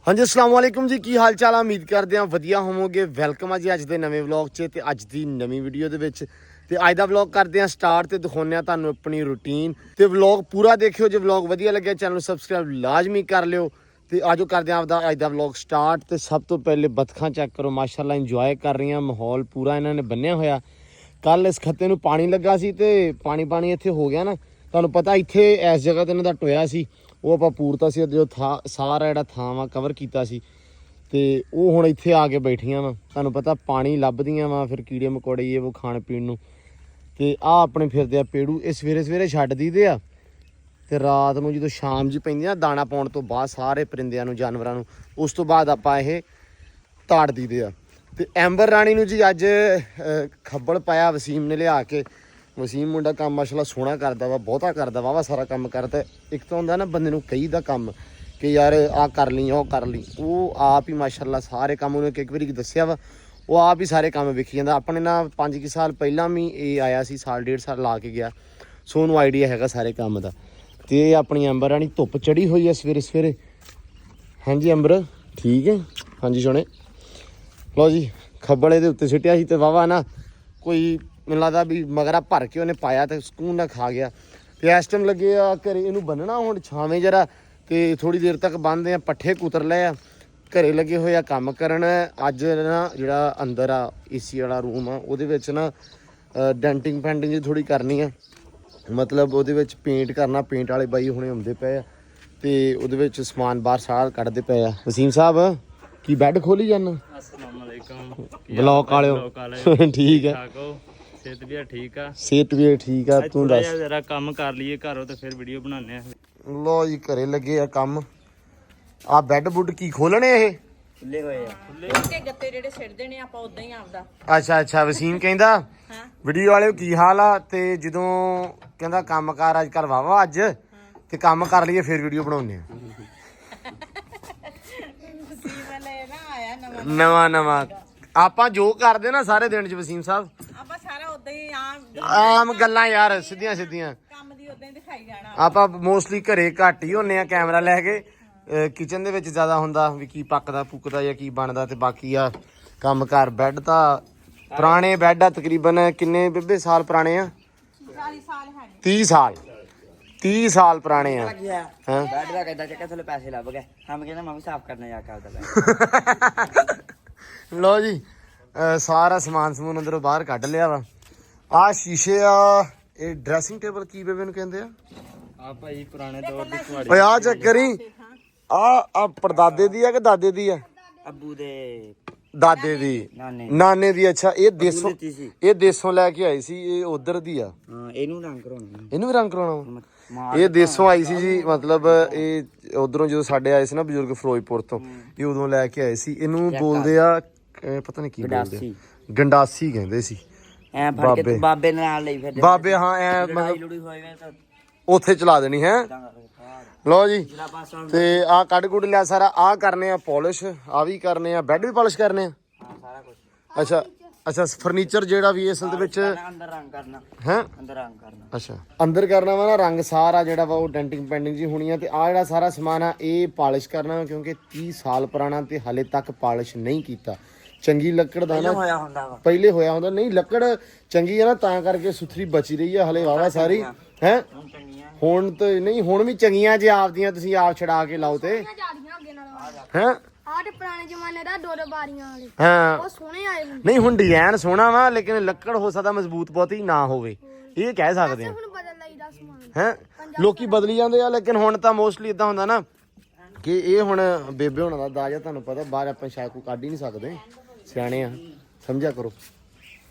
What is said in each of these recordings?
ਹਾਂਜੀ अस्सलाम वालेकुम जी, ਕੀ ਹਾਲ ਚਾਲ ਆ। ਉਮੀਦ ਕਰਦੇ ਆ ਵਧੀਆ ਹੋਵੋਗੇ। ਵੈਲਕਮ ਆ ਜੀ ਅੱਜ ਦੇ ਨਵੇਂ ਵਲੌਗ 'ਚ ਤੇ ਅੱਜ ਦੀ ਨਵੀਂ ਵੀਡੀਓ ਦੇ ਵਿੱਚ। ਤੇ ਅੱਜ ਦਾ ਵਲੌਗ ਕਰਦੇ ਆ ਸਟਾਰਟ ਤੇ ਦਿਖਾਉਂਦੇ ਆ ਤੁਹਾਨੂੰ ਆਪਣੀ ਰੂਟੀਨ ਤੇ ਵਲੌਗ ਪੂਰਾ ਦੇਖਿਓ। ਜੇ ਵਲੌਗ ਵਧੀਆ ਲੱਗਿਆ ਚੈਨਲ ਨੂੰ ਸਬਸਕ੍ਰਾਈਬ ਲਾਜ਼ਮੀ ਕਰ ਲਿਓ। ਤੇ ਆਜੋ ਕਰਦੇ ਆ ਆਪਦਾ ਅੱਜ ਦਾ ਵਲੌਗ ਸਟਾਰਟ। ਤੇ ਸਭ ਤੋਂ ਪਹਿਲੇ ਬੱਤਖਾਂ ਚੈੱਕ ਕਰੋ, ਮਾਸ਼ਾਅੱਲਾ ਇੰਜੋਏ ਕਰ ਰਹੀਆਂ। ਮਾਹੌਲ ਪੂਰਾ ਇਹਨਾਂ ਨੇ ਬੰਨਿਆ ਹੋਇਆ। ਕੱਲ ਇਸ ਖੱਤੇ ਨੂੰ ਪਾਣੀ ਲੱਗਾ ਸੀ ਤੇ ਪਾਣੀ ਇੱਥੇ ਹੋ ਗਿਆ ਨਾ। ਤੁਹਾਨੂੰ ਪਤਾ ਇੱਥੇ ਇਸ ਜਗ੍ਹਾ ਤੇ ਇਹਨਾਂ ਦਾ ਟੋਇਆ ਸੀ, ਉਹ ਆਪਾਂ ਪੂਰਤਾ ਸੀ। ਜੋ ਸਾਰਾ ਜਿਹੜਾ ਥਾਂ ਵਾ ਕਵਰ ਕੀਤਾ ਸੀ ਤੇ ਉਹ ਹੁਣ ਇੱਥੇ ਆ ਕੇ ਬੈਠੀਆਂ ਵਾ। ਤੁਹਾਨੂੰ ਪਤਾ ਪਾਣੀ ਲੱਭਦੀਆਂ ਵਾ, ਫਿਰ ਕੀੜੇ ਮਕੌੜੇ ਇਹ ਉਹ ਖਾਣ ਪੀਣ ਨੂੰ। ਤੇ ਆਹ ਆਪਣੇ ਫਿਰਦੇ ਆ ਪੇੜੂ, ਇਹ ਸਵੇਰੇ ਛੱਡ ਦਈਦੇ ਆ ਤੇ ਰਾਤ ਨੂੰ ਜਦੋਂ ਸ਼ਾਮ ਜੀ ਪੈਂਦੀ ਨਾ ਦਾਣਾ ਪਾਉਣ ਤੋਂ ਬਾਅਦ ਸਾਰੇ ਪਰਿੰਦਿਆਂ ਨੂੰ, ਜਾਨਵਰਾਂ ਨੂੰ, ਉਸ ਤੋਂ ਬਾਅਦ ਆਪਾਂ ਇਹ ਤਾੜ ਦਈਦੇ ਆ। ਤੇ ਐਂਬਰ ਰਾਣੀ ਨੂੰ ਜੀ ਅੱਜ ਖੱਬਲ ਪਾਇਆ ਵਸੀਮ ਨੇ ਲਿਆ ਕੇ। ਵਸੀਮ ਮੁੰਡਾ ਕੰਮ ਮਾਸ਼ਾਅੱਲਾ ਸੋਹਣਾ ਕਰਦਾ ਵਾ, ਬਹੁਤਾ ਕਰਦਾ ਵਾ ਸਾਰਾ ਕੰਮ ਕਰਦਾ। ਇੱਕ ਤਾਂ ਹੁੰਦਾ ਨਾ ਬੰਦੇ ਨੂੰ ਕਹੀ ਦਾ ਕੰਮ ਕਿ ਯਾਰ ਆਹ ਕਰ ਲਈ ਉਹ ਕਰ ਲਈ, ਉਹ ਆਪ ਹੀ ਮਾਸ਼ਾਅੱਲਾ ਸਾਰੇ ਕੰਮ ਉਹਨੇ ਇੱਕ ਵਾਰੀ ਦੱਸਿਆ ਵਾ, ਉਹ ਆਪ ਹੀ ਸਾਰੇ ਕੰਮ ਵੇਖੀ ਜਾਂਦਾ। ਆਪਣੇ ਨਾਲ 5 ਸਾਲ ਪਹਿਲਾਂ ਵੀ ਇਹ ਆਇਆ ਸੀ, ਸਾਲ ਡੇਢ ਸਾਲ ਲਾ ਕੇ ਗਿਆ, ਸੋ ਉਹਨੂੰ ਆਈਡੀਆ ਹੈਗਾ ਸਾਰੇ ਕੰਮ ਦਾ। ਤੇ ਇਹ ਆਪਣੀ ਅੰਬਰ ਰਾਣੀ ਧੁੱਪ ਚੜੀ ਹੋਈ ਹੈ ਸਵੇਰੇ। ਹਾਂਜੀ ਅੰਬਰ ਠੀਕ ਹੈ। ਹਾਂਜੀ ਸੋਹਣੇ ਲਓ ਜੀ, ਖੱਬਲ ਇਹਦੇ ਉੱਤੇ ਸਿੱਟਿਆ ਸੀ ਤੇ ਵਾਵਾ ਨਾ ਕੋਈ ਮੈਨੂੰ ਲੱਗਦਾ ਵੀ ਮਗਰਾ ਭਰ ਕੇ ਉਹਨੇ ਪਾਇਆ ਤੇ ਸਕੂਨ ਨਾਲ ਖਾ ਗਿਆ। ਤੇ ਇਸ ਟਾਈਮ ਲੱਗੇ ਆ ਘਰੇ ਇਹਨੂੰ ਬੰਨਣਾ ਹੁਣ ਛਾਵੇਂ ਜਰਾ, ਤੇ ਥੋੜੀ ਦੇਰ ਤੱਕ ਬੰਨਦੇ ਆ। ਪੱਠੇ ਕੁਤਰ ਲਏ ਆ, ਘਰੇ ਲੱਗੇ ਹੋਏ ਆ ਕੰਮ ਕਰਨ। ਅੱਜ ਨਾ ਜਿਹੜਾ ਅੰਦਰ ਆ ਏਸੀ ਵਾਲਾ ਰੂਮ ਆ ਉਹਦੇ ਵਿੱਚ ਨਾ ਡੈਂਟਿੰਗ ਪੈਂਟਿੰਗ ਥੋੜੀ ਕਰਨੀ ਆ, ਮਤਲਬ ਉਹਦੇ ਵਿੱਚ ਪੇਂਟ ਕਰਨਾ। ਪੇਂਟ ਵਾਲੇ ਬਾਈ ਹੁਣੇ ਆਉਂਦੇ ਪਏ ਆ ਤੇ ਉਹਦੇ ਵਿੱਚ ਸਮਾਨ ਬਾਹਰ ਸਾਰਾ ਕੱਢਦੇ ਪਏ ਆ। ਵਸੀਮ ਸਾਹਿਬ ਕੀ ਬੈੱਡ ਖੋਲੀ ਜਾਣਾ? अस्सलाम वालेकुम ਬਲੌਕ ਵਾਲਿਓ ਠੀਕ ਹੈ। ਸਿਹਤ ਵੀ ਠੀਕ ਆ, ਸਿਹਤ ਵੀ ਠੀਕ ਆ। ਤੂੰ ਦੱਸ। ਜਰਾ ਕੰਮ ਕਰ ਲਈਏ ਘਰੋਂ ਤੇ ਫਿਰ ਵੀਡੀਓ ਬਣਾਉਂਦੇ ਆ। ਲੋ ਜੀ ਘਰੇ ਲੱਗੇ ਆ ਕੰਮ। ਆ ਬੈੱਡ ਬੁੱਡ ਕੀ ਖੋਲਣੇ ਇਹ? ਖੁੱਲੇ ਹੋਏ ਆ, ਕੇ ਗੱਤੇ ਜਿਹੜੇ ਸਿੱਟਦੇ ਨੇ ਆਪਾਂ ਉਦਾਂ ਹੀ ਆਪਦਾ। ਅੱਛਾ ਵਸੀਮ ਕਹਿੰਦਾ ਵੀਡੀਓ ਵਾਲਿਓ ਕੀ ਹਾਲ ਆ, ਤੇ ਜਦੋਂ ਕਹਿੰਦਾ ਕੰਮ ਕਾਰ ਅੱਜ ਕੱਲ ਵਾਵਾ ਅੱਜ ਤੇ ਕੰਮ ਕਰ ਲਈਏ ਫਿਰ ਵੀਡੀਓ ਬਣਾਉਂਦੇ ਆ। ਨਵਾਂ ਆਪਾਂ ਜੋ ਕਰਦੇ ਨਾ ਸਾਰੇ ਦਿਨ ਚ ਵਸੀਮ ਸਾਹਿਬ, ਆਪਾਂ ਸਾਰਾ ਉਦਾਂ ਹੀ ਆਮ ਗੱਲਾਂ ਯਾਰ ਸਿੱਧੀਆਂ ਕੰਮ ਦੀ ਉਦਾਂ ਹੀ ਦਿਖਾਈ ਜਾਣਾ। ਆਪਾਂ ਮੋਸਟਲੀ ਘਰੇ ਘੱਟ ਹੀ ਹੁੰਨੇ ਆ ਕੈਮਰਾ ਲੈ ਕੇ। ਕਿਚਨ ਦੇ ਵਿੱਚ ਜ਼ਿਆਦਾ ਹੁੰਦਾ ਵੀ ਕੀ ਪੱਕਦਾ ਪੁੱਕਦਾ ਜਾਂ ਕੀ ਬਣਦਾ। ਤੇ ਬਾਕੀ ਆ ਕੰਮ ਕਾਰ। ਬੈੱਡ ਤਾਂ ਪੁਰਾਣੇ ਬੈੱਡ ਆ, ਤਕਰੀਬਨ ਕਿੰਨੇ ਬੇਬੇ ਸਾਲ ਪੁਰਾਣੇ ਆ? 40 ਸਾਲ ਹੈ 30 ਸਾਲ ਪੁਰਾਣੇ ਆ। ਹਾਂ ਬੈਡ ਦਾ ਕਹਿੰਦਾ ਚੱਕਾ ਥੋੜੇ ਪੈਸੇ ਲੱਭ ਗਏ, ਹਮ ਕਹਿੰਦਾ ਮੈਂ ਵੀ ਸਾਫ਼ ਕਰਨਾ ਜਾ ਕੇ ਆਪਦਾ ਬੈਡ। ਲੋ ਜੀ ਸਾਰਾ ਸਮਾਨ ਸਮੂਨ ਅੰਦਰੋਂ ਬਾਹਰ ਕੱਢ ਲਿਆ ਵਾ। ਆ ਸ਼ੀਸ਼ੇ ਆ, ਇਹ ਡਰੈਸਿੰਗ ਟੇਬਲ ਕੀ ਬੇਬੇ ਨੂੰ ਕਹਿੰਦੇ ਆ? ਆ ਭਾਈ ਪੁਰਾਣੇ ਦੌਰ ਦੀ ਕੁਆੜੀ। ਓਏ ਆ ਚੈੱਕ ਕਰੀ, ਆ ਪੜਦਾਦੇ ਦੀ ਆ ਕਿ ਦਾਦੇ ਦੀ ਆ? ਅੱਬੂ ਦੇ ਦਾਦੇ ਦੀ, ਨਾਨੇ ਦੀ। ਅੱਛਾ ਇਹ ਦੇਸੋਂ ਲੈ ਕੇ ਆਈ ਸੀ, ਇਹ ਉਧਰ ਦੀ ਆ। ਹਾਂ ਇਹਨੂੰ ਰੰਗ ਕਰਾਉਣਾ, ਇਹਨੂੰ ਵੀ ਰੰਗ ਕਰਾਉਣਾ। ਇਹ ਦੇਸੋਂ ਆਈ ਸੀ ਜੀ, ਮਤਲਬ ਇਹ ਉਧਰੋਂ ਜਦੋਂ ਸਾਡੇ ਆਏ ਸੀ ਨਾ ਬਜ਼ੁਰਗ ਫਿਰੋਜ਼ਪੁਰ ਤੋਂ, ਇਹ ਉਦੋਂ ਲੈ ਕੇ ਆਏ ਸੀ। ਇਹਨੂੰ ਬੋਲਦੇ ਆ ਪਤਾ ਨਹੀਂ ਕੀ ਬੋਲਦੇ, ਗੰਡਾਸੀ ਕਹਿੰਦੇ ਸੀ। ਐ ਫੜ ਕੇ ਬਾਬੇ ਨਾਲ ਲਈ ਫਿਰ ਬਾਬੇ। ਹਾਂ ਐ ਮਤਲਬ ਉੱਥੇ ਚਲਾ ਦੇਣੀ ਹੈ। ਲਓ ਜੀ ਤੇ ਆ ਕੱਢ ਕੁੱਢ ਲਿਆ ਸਾਰਾ। ਆ ਕਰਨੇ ਆ ਪੋਲਿਸ਼, ਆ ਵੀ ਕਰਨੇ ਆ, ਬੈੱਡ ਵੀ ਪਾਲਿਸ਼ ਕਰਨੇ ਆ। ਸਾਰਾ ਕੁਝ ਅੱਛਾ ਫਰਨੀਚਰ ਜਿਹੜਾ ਵੀ ਅਸਲ ਦੇ ਵਿੱਚ ਅੰਦਰ ਰੰਗ ਕਰਨਾ ਹੈ, ਅੰਦਰ ਰੰਗ ਕਰਨਾ। ਅੱਛਾ ਅੰਦਰ ਕਰਨਾ ਵਾ ਨਾ ਰੰਗ ਸਾਰਾ ਜਿਹੜਾ ਵਾ ਉਹ ਡੈਂਟਿੰਗ ਪੈਂਟਿੰਗ ਜੀ ਹੋਣੀ ਆ। ਤੇ ਆ ਜਿਹੜਾ ਸਾਰਾ ਸਮਾਨ ਆ ਇਹ ਪਾਲਿਸ਼ ਕਰਨਾ ਵਾ, ਕਿਉਂਕਿ 30 ਸਾਲ ਪੁਰਾਣਾ ਤੇ ਹਲੇ ਤੱਕ ਪਾਲਿਸ਼ ਨਹੀਂ ਕੀਤਾ। ਚੰਗੀ ਲੱਕੜ ਦਾ ਨਾ ਹੋਇਆ ਹੁੰਦਾ ਵਾ, ਪਹਿਲੇ ਹੋਇਆ ਹੁੰਦਾ। ਨਹੀਂ ਲੱਕੜ ਚੰਗੀ ਆ ਨਾ ਤਾਂ ਕਰਕੇ ਸੁਥਰੀ ਬਚੀ ਰਹੀ ਆ ਹਲੇ ਵਾਵਾ ਸਾਰੀ ਹੈ। ਹੁਣ ਤੇ ਨਹੀਂ, ਹੁਣ ਵੀ ਚੰਗੀਆਂ ਜੇ ਆਪਦੀਆਂ ਤੁਸੀਂ ਆਪ ਛਡਾ ਕੇ ਲਾਓ ਤੇ ਹੈ। ਆਹ ਤੇ ਪੁਰਾਣੇ ਜ਼ਮਾਨੇ ਦਾ ਦੋ ਬਾਰੀਆਂ ਵਾਲੇ ਹਾਂ ਉਹ ਸੋਹਣੇ ਆਏ ਹੁੰਦੇ। ਨਹੀਂ ਹੁਣ ਡਿਜ਼ਾਈਨ ਸੋਹਣਾ ਵਾ, ਲੇਕਿਨ ਲੱਕੜ ਹੋ ਸਕਦਾ ਮਜ਼ਬੂਤ ਬਹੁਤੀ ਨਾ ਹੋਵੇ, ਇਹ ਕਹਿ ਸਕਦੇ ਆ ਹੁਣ ਬਦਲ ਲਈਦਾ ਸਮਾਨ। ਹੈ। ਲੋਕੀ ਬਦਲੀ ਜਾਂਦੇ ਆ, ਲੇਕਿਨ ਹੁਣ ਤਾਂ ਮੋਸਟਲੀ ਇਦਾਂ ਹੁੰਦਾ ਨਾ ਕਿ ਇਹ ਹੁਣ ਬੇਬੇ ਹੋਣਾ ਦਾ ਦਾਜ ਆ। ਤੁਹਾਨੂੰ ਪਤਾ ਬਾਹਰ ਆਪਾਂ ਸ਼ਾਇਦ ਕੋਈ ਕੱਢ ਹੀ ਨਹੀਂ ਸਕਦੇ, ਸਿਆਣੇ ਆ, ਸਮਝਿਆ ਕਰੋ।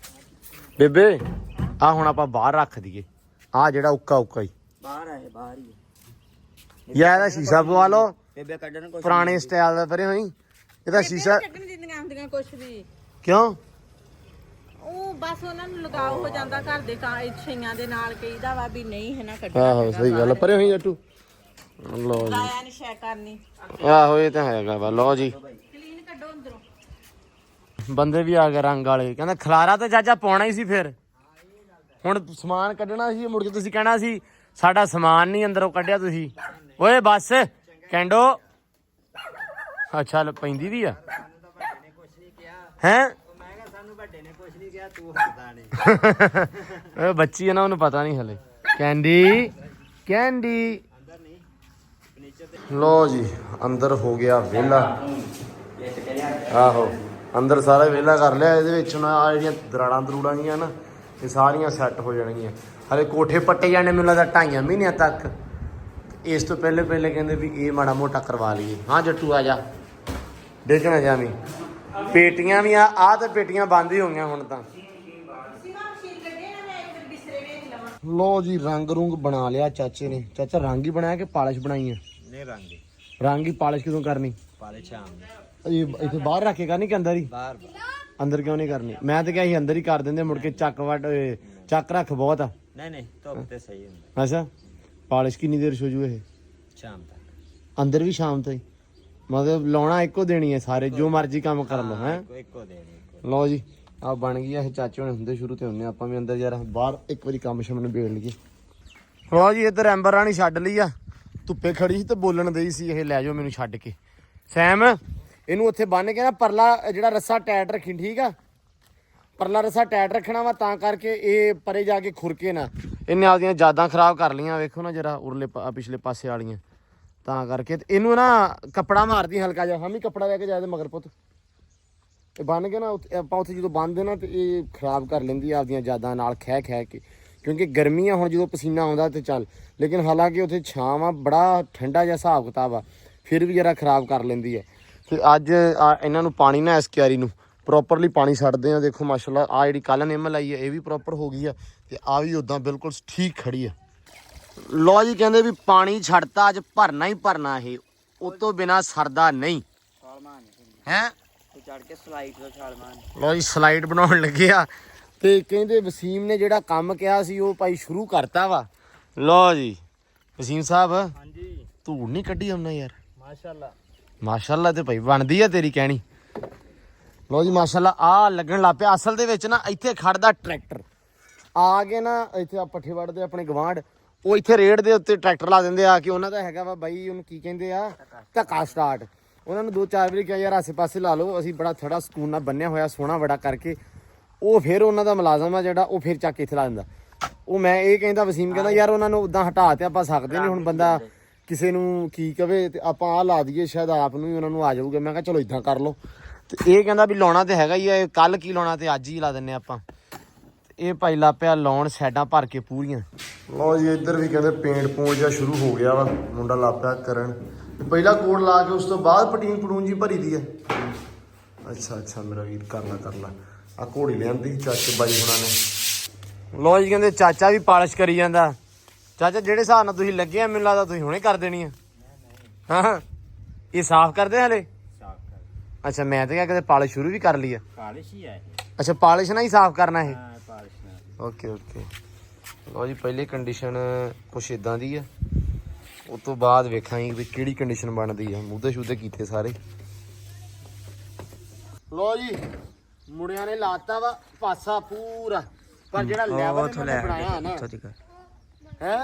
ਬੇਬੇ ਆ ਹੁਣ ਆਪਾਂ ਬਾਹਰ ਰੱਖ ਦਈਏ ਆ ਜਿਹੜਾ ਉੱਕਾ ਹੀ ਬਾਹਰ ਆਏ, ਬਾਹਰ ਹੀ ਯਾਰ ਇਹਦਾ ਸ਼ੀਸ਼ਾ ਪਵਾ ਲਓ ਬੇਬੇ ਕੱਢਣ ਕੁਝ ਪੁਰਾਣੇ ਸਟਾਈਲ ਦਾ। ਪਰੇ ਹੋਈ ਇਹਦਾ ਸ਼ੀਸ਼ਾ ਕੱਢਣ ਦਿੰਦੀਆਂ ਹੁੰਦੀਆਂ ਕੁਛ ਵੀ, ਕਿਉਂ? ਉਹ ਬਸ ਉਹਨਾਂ ਨੂੰ ਲਗਾਓ ਹੋ ਜਾਂਦਾ ਘਰ ਦੇ ਛਈਆਂ ਦੇ ਨਾਲ। ਕਹੀਦਾ ਵਾ ਵੀ ਨਹੀਂ ਹੈ ਨਾ ਕੱਢਣਾ। ਆਹੋ ਸਹੀ ਗੱਲ। ਪਰੇ ਹੋਈ ਜੱਟੂ। ਲਓ ਜੀ ਲਾਇਆ ਨਹੀਂ ਸ਼ੈ ਕਰਨੀ। ਆਹੋ ਇਹ ਤਾਂ ਹੈਗਾ ਵਾ। ਲਓ ਜੀ ਕਲੀਨ ਕੱਢੋ ਅੰਦਰੋਂ। ਬੰਦੇ ਵੀ ਆ ਗਏ ਰੰਗ ਵਾਲੇ, ਕਹਿੰਦਾ ਖਲਾਰਾ ਤਾਂ ਚਾਚਾ ਪਾਉਣਾ ਹੀ ਸੀ। ਫਿਰ ਹੁਣ ਸਮਾਨ ਕੱਢਣਾ ਸੀ, ਮੁੜ ਕੇ ਤੁਸੀਂ ਕਹਿਣਾ ਸੀ ਸਾਡਾ ਸਮਾਨ ਨਹੀਂ ਅੰਦਰੋਂ ਕੱਢਿਆ ਤੁਸੀਂ। ਓਏ ਬਸ ਕੈਂਡੋ ਅੱਛਾ ਪੈਂਦੀ ਵੀ ਆ ਹੈ ਮੈਂ ਕਿਹਾ ਸਾਨੂੰ ਵੱਡੇ ਨੇ ਕੁਝ ਨਹੀਂ ਕਿਹਾ ਤੂੰ ਹੱਸਦਾ ਨਹੀਂ ਉਹ ਬੱਚੀ ਆ ਨਾ ਉਹਨੂੰ ਪਤਾ ਨਹੀਂ ਹਲੇ ਕੈਂਡੀ ਕੈਂਡੀ ਲੋ ਜੀ ਅੰਦਰ ਹੋ ਗਿਆ ਵਿਹਲਾ ਆਹੋ ਅੰਦਰ ਸਾਰਾ ਵਿਹਲਾ ਕਰ ਲਿਆ ਇਹਦੇ ਵਿੱਚ ਹੁਣ ਆ ਜਿਹੜੀਆਂ ਦਰਾੜਾਂ ਦਰੂੜਾਂ ਗੀਆਂ ਨਾ ਇਹ ਸਾਰੀਆਂ ਸੈੱਟ ਹੋ ਜਾਣਗੀਆਂ ਹਲੇ ਕੋਠੇ ਪੱਟੇ ਜਾਣੇ ਮੈਨੂੰ ਲੱਗਦਾ 2.5 ਮਹੀਨਿਆਂ ਤੱਕ ਇਸ ਤੋਂ ਪਹਿਲੇ ਕਹਿੰਦੇ ਵੀ ਇਹ ਮਾੜਾ ਮੋਟਾ ਕਰਵਾ ਲਈਏ ਹਾਂ ਜੱਟੂ ਆ ਜਾ ਦੇਖਣਾ ਜਾਵੀਂ ਪੇਟੀਆਂ ਵੀ ਆ ਤੇ ਪੇਟੀਆਂ ਬੰਦ ਹੀ ਹੋ ਗਈਆਂ ਹੁਣ ਤਾਂ ਲੋ ਜੀ ਰੰਗ ਰੁੰਗ ਬਣਾ ਲਿਆ ਚਾਚੇ ਨੇ ਚਾਚਾ ਰੰਗ ਹੀ ਬਣਾਇਆ ਕਿ ਪਾਲਿਸ਼ ਬਣਾਈ ਆ ਨਹੀਂ ਰੰਗ ਹੀ ਪਾਲਿਸ਼ ਕਿਦੋਂ ਕਰਨੀ ਪਾਲੇ ਸ਼ਾਮ ਇਹ ਇੱਥੇ ਬਾਹਰ ਰੱਖ ਕੇ ਕਰਨੀ ਕਿ ਅੰਦਰ ਹੀ ਬਾਹਰ ਅੰਦਰ ਕਿਉਂ ਨਹੀਂ ਕਰਨੀ ਮੈਂ ਤਾਂ ਕਿਹਾ ਸੀ ਅੰਦਰ ਹੀ ਕਰ ਦਿੰਦੇ ਮੁੜ ਕੇ ਚੱਕ ਰੱਖ ਬਹੁਤ ਆ ਨਹੀਂ ਧੁੱਪ ਤੇ ਸਹੀ ਹੁੰਦਾ ਅੱਛਾ ਪਾਲਿਸ਼ ਕਿੰਨੀ ਦੇਰ ਸੋਜੂ ਇਹ ਸ਼ਾਮ ਤੱਕ ਅੰਦਰ ਵੀ ਸ਼ਾਮ ਤਾਈਂ ਮਤਲਬ ਲਾਉਣਾ ਇੱਕੋ ਦੇਣੀ ਹੈ ਸਾਰੇ ਜੋ ਮਰਜ਼ੀ ਕੰਮ ਕਰ ਲਓ ਹੈ ਇੱਕੋ ਦੇਣੀ ਲਓ ਜੀ ਆ ਬਣ ਗਈ ਇਹ ਚਾਚੇ ਹੁਣੇ ਹੁੰਦੇ ਸ਼ੁਰੂ ਤੇ ਹੁੰਨੇ ਆਪਾਂ ਵੀ ਅੰਦਰ ਯਾਰ ਬਾਹਰ ਇੱਕ ਵਾਰੀ ਕੰਮ ਸ਼ਮ ਨਿਬੇੜ ਲਈਏ ਲਓ ਜੀ ਇੱਧਰ ਐਂਬਰ ਰਾਣੀ ਛੱਡ ਲਈ ਆ ਧੁੱਪੇ ਖੜੀ ਸੀ ਤੇ ਬੋਲਣ ਦਈ ਸੀ ਇਹ ਲੈ ਜਾਓ ਮੈਨੂੰ ਛੱਡ ਕੇ ਸੈਮ ਇਹਨੂੰ ਉੱਥੇ ਬੰਨ ਕੇ ਨਾ ਪਰਲਾ ਜਿਹੜਾ ਰੱਸਾ ਟਾਈਟ ਰੱਖੀ ਠੀਕ ਆ ਪਰਲਾ ਰੱਸਾ ਟਾਈਟ ਰੱਖਣਾ ਵਾ ਤਾਂ ਕਰਕੇ ਇਹ ਪਰੇ ਜਾ ਕੇ ਖੁਰਕੇ ਨਾ ਇਹਨੇ ਆਪਦੀਆਂ ਯਾਦਾਂ ਖਰਾਬ ਕਰ ਲਈਆਂ ਵੇਖੋ ਨਾ ਜਰਾ ਉਰਲੇ ਪਿਛਲੇ ਪਾਸੇ ਵਾਲੀਆਂ ਤਾਂ ਕਰਕੇ ਤੇ ਇਹਨੂੰ ਨਾ ਕੱਪੜਾ ਮਾਰਦੀ ਹਲਕਾ ਜਿਹਾ ਹਮੀ ਕੱਪੜਾ ਲੈ ਕੇ ਜਾਏ ਤੇ ਮਗਰ ਪੁੱਤ ਇਹ ਬੰਨ ਕੇ ਨਾ ਆਪਾਂ ਉੱਥੇ ਜਦੋਂ ਬੰਨਦੇ ਨਾ ਤੇ ਇਹ ਖਰਾਬ ਕਰ ਲੈਂਦੀ ਆ ਆਪਦੀਆਂ ਯਾਦਾਂ ਨਾਲ ਖਹਿ ਕੇ ਕਿਉਂਕਿ ਗਰਮੀ ਆ ਹੁਣ ਜਦੋਂ ਪਸੀਨਾ ਆਉਂਦਾ ਤੇ ਚੱਲ ਲੇਕਿਨ ਹਾਲਾਂਕਿ ਉੱਥੇ ਛਾਂ ਵਾ ਬੜਾ ਠੰਡਾ ਜਿਹਾ ਹਿਸਾਬ ਕਿਤਾਬ ਆ ਫਿਰ ਵੀ ਜਰਾ ਖਰਾਬ ਕਰ ਲੈਂਦੀ ਹੈ ਤੇ ਅੱਜ ਇਹਨਾਂ ਨੂੰ ਪਾਣੀ ਨਾ ਇਸ ਕਿਆਰੀ ਨੂੰ ਪ੍ਰੋਪਰਲੀ ਪਾਣੀ ਛੱਡਦੇ ਆ ਦੇਖੋ ਮਾਸ਼ਾਅੱਲਾ ਆ ਜਿਹੜੀ ਕੱਲ ਨਿੰਮ ਲਾਈ ਹੈ ਇਹ ਵੀ ਪ੍ਰੋਪਰ ਹੋ ਗਈ ਆ ਤੇ ਆ ਵੀ ਉਦਾਂ ਬਿਲਕੁਲ ਠੀਕ ਖੜੀ ਆ ਲੋ ਜੀ ਕਹਿੰਦੇ ਵੀ ਪਾਣੀ ਛੱਡਤਾ ਅੱਜ ਭਰਨਾ ਹੀ ਭਰਨਾ ਇਹ ਉਹ ਤੋਂ ਬਿਨਾ ਸਰਦਾ ਨਹੀਂ ਹੈ ਚੜ ਕੇ ਸਲਾਈਡ ਤੋਂ ਛਾਲ ਮਾਰ ਲੋ ਜੀ ਸਲਾਈਡ ਬਣਾਉਣ ਲੱਗੇ ਆ ਤੇ ਕਹਿੰਦੇ ਵਸੀਮ ਨੇ ਜਿਹੜਾ ਕੰਮ ਕਿਹਾ ਸੀ ਉਹ ਭਾਈ ਸ਼ੁਰੂ ਕਰਤਾ ਵਾ ਲੋ ਜੀ ਵਸੀਮ ਸਾਹਿਬ ਹਾਂਜੀ ਧੂੜ ਨਹੀਂ ਕੱਢੀ ਆਉਣਾ ਯਾਰ ਮਾਸ਼ਾਅੱਲਾ ਮਾਸ਼ਾਅੱਲਾ ਤੇ ਭਾਈ ਬਣਦੀ ਆ ਤੇਰੀ ਕਹਿਣੀ ਲੋ ਜੀ ਮਾਸ਼ਾਅੱਲਾ ਆ ਲੱਗਣ ਲੱਗ ਪਿਆ ਅਸਲ ਦੇ ਵਿੱਚ ਨਾ ਇੱਥੇ ਖੜਦਾ ਟਰੈਕਟਰ ਆ ਕੇ ਨਾ ਇੱਥੇ ਆ ਪੱਠੇ ਵੜਦੇ ਆਪਣੇ ਗਵਾਂਢ ਉਹ ਇੱਥੇ ਰੇਡ ਦੇ ਉੱਤੇ ਟਰੈਕਟਰ ਲਾ ਦਿੰਦੇ ਆ ਕਿ ਉਹਨਾਂ ਦਾ ਹੈਗਾ ਵਾ ਬਾਈ ਉਹਨੂੰ ਕੀ ਕਹਿੰਦੇ ਆ ਧੱਕਾ ਸਟਾਰਟ ਉਹਨਾਂ ਨੂੰ 2-4 ਵਾਰੀ ਕਿਹਾ ਯਾਰ ਆਸੇ ਪਾਸੇ ਲਾ ਲਓ ਅਸੀਂ ਬੜਾ ਥੋੜਾ ਸਕੂਨ ਨਾਲ ਬੰਨਿਆ ਹੋਇਆ ਸੋਹਣਾ ਬੜਾ ਕਰਕੇ ਉਹ ਫਿਰ ਉਹਨਾਂ ਦਾ ਮੁਲਾਜ਼ਮ ਆ ਜਿਹੜਾ ਉਹ ਫਿਰ ਚੱਕ ਕੇ ਇੱਥੇ ਲਾ ਦਿੰਦਾ ਉਹ ਮੈਂ ਇਹ ਕਹਿੰਦਾ ਵਸੀਮ ਕਹਿੰਦਾ ਯਾਰ ਉਹਨਾਂ ਨੂੰ ਉਦਾਂ ਹਟਾ ਤੇ ਆਪਾਂ ਸਕਦੇ ਨਹੀਂ ਹੁਣ ਬੰਦਾ ਕਿਸੇ ਨੂੰ ਕੀ ਕਵੇ ਤੇ ਆਪਾਂ ਆ ਲਾ ਦਈਏ ਸ਼ਾਇਦ ਆਪ ਨੂੰ ਹੀ ਉਹਨਾਂ ਨੂੰ ਆ ਜਾਊਗਾ ਮੈਂ ਕਿਹਾ ਚਲੋ ਇਦਾਂ ਕਰ ਲਓ ਤੇ ਇਹ ਕਹਿੰਦਾ ਵੀ ਲਾਉਣਾ ਤੇ ਹੈਗਾ ਹੀ ਆ ਕੱਲ ਕੀ ਲਾਉਣਾ ਤੇ ਅੱਜ ਹੀ ਲਾ ਦਿੰਨੇ ਆਪਾਂ ਇਹ ਭਾਈ ਲਾ ਪਿਆ ਲਾਉਣ ਸਾਈਡਾਂ ਭਰ ਕੇ ਪੂਰੀਆਂ ਲਓ ਜੀ ਇੱਧਰ ਵੀ ਕਹਿੰਦੇ ਪੇਂਟ ਪੂੰਟ ਜਿਹਾ ਸ਼ੁਰੂ ਹੋ ਗਿਆ ਵਾ ਮੁੰਡਾ ਲਾ ਪਿਆ ਕਰਨ ਪਹਿਲਾ ਕੋਡ ਲਾ ਕੇ ਉਸ ਤੋਂ ਬਾਅਦ ਪਟੂਨ ਜੀ ਭਰੀ ਦੀ ਆ ਅੱਛਾ ਮੇਰਾ ਵੀਰ ਕਰ ਲਾ ਆ ਘੋੜੀ ਲਿਆਂਦੀ ਚਾਚੇ ਬਾਈ ਹੁਣਾਂ ਨੇ ਲਓ ਜੀ ਕਹਿੰਦੇ ਚਾਚਾ ਵੀ ਪਾਲਿਸ਼ ਕਰੀ ਜਾਂਦਾ ਚਾਚਾ ਜਿਹੜੇ ਹਿਸਾਬ ਨਾਲ ਤੁਸੀਂ ਲੱਗੇ ਆ ਮੈਨੂੰ ਲੱਗਦਾ ਤੁਸੀਂ ਹੁਣੇ ਕਰ ਦੇਣੀ ਆ ਹਾਂ ਇਹ ਸਾਫ਼ ਕਰਦੇ ਹਲੇ ਸਾਫ ਕਰ ਅੱਛਾ ਮੈਂ ਤਾਂ ਕਿਹਾ ਕਦੇ ਪਾਲਿਸ਼ ਸ਼ੁਰੂ ਵੀ ਕਰ ਲਈ ਆ ਪਾਲਿਸ਼ ਹੀ ਆ ਇਹ ਅੱਛਾ ਪਾਲਿਸ਼ ਨਾਲ ਹੀ ਸਾਫ਼ ਕਰਨਾ ਇਹ ਹਾਂ ਪਾਲਿਸ਼ ਨਾਲ ਓਕੇ ਲਓ ਜੀ ਪਹਿਲੀ ਕੰਡੀਸ਼ਨ ਕੁਛ ਇਦਾਂ ਦੀ ਆ ਉਸ ਤੋਂ ਬਾਅਦ ਵੇਖਾਂਗੇ ਵੀ ਕਿਹੜੀ ਕੰਡੀਸ਼ਨ ਬਣਦੀ ਆ ਮੂਧੇ ਸ਼ੂਧੇ ਕੀਤੇ ਸਾਰੇ ਲਓ ਜੀ ਮੁੰਡਿਆਂ ਨੇ ਲਾਤਾ ਵਾ ਪਾਸਾ ਪੂਰਾ ਪਰ ਜਿਹੜਾ ਲੈਵਲ ਬਣਾਇਆ ਨਾ ਹੈ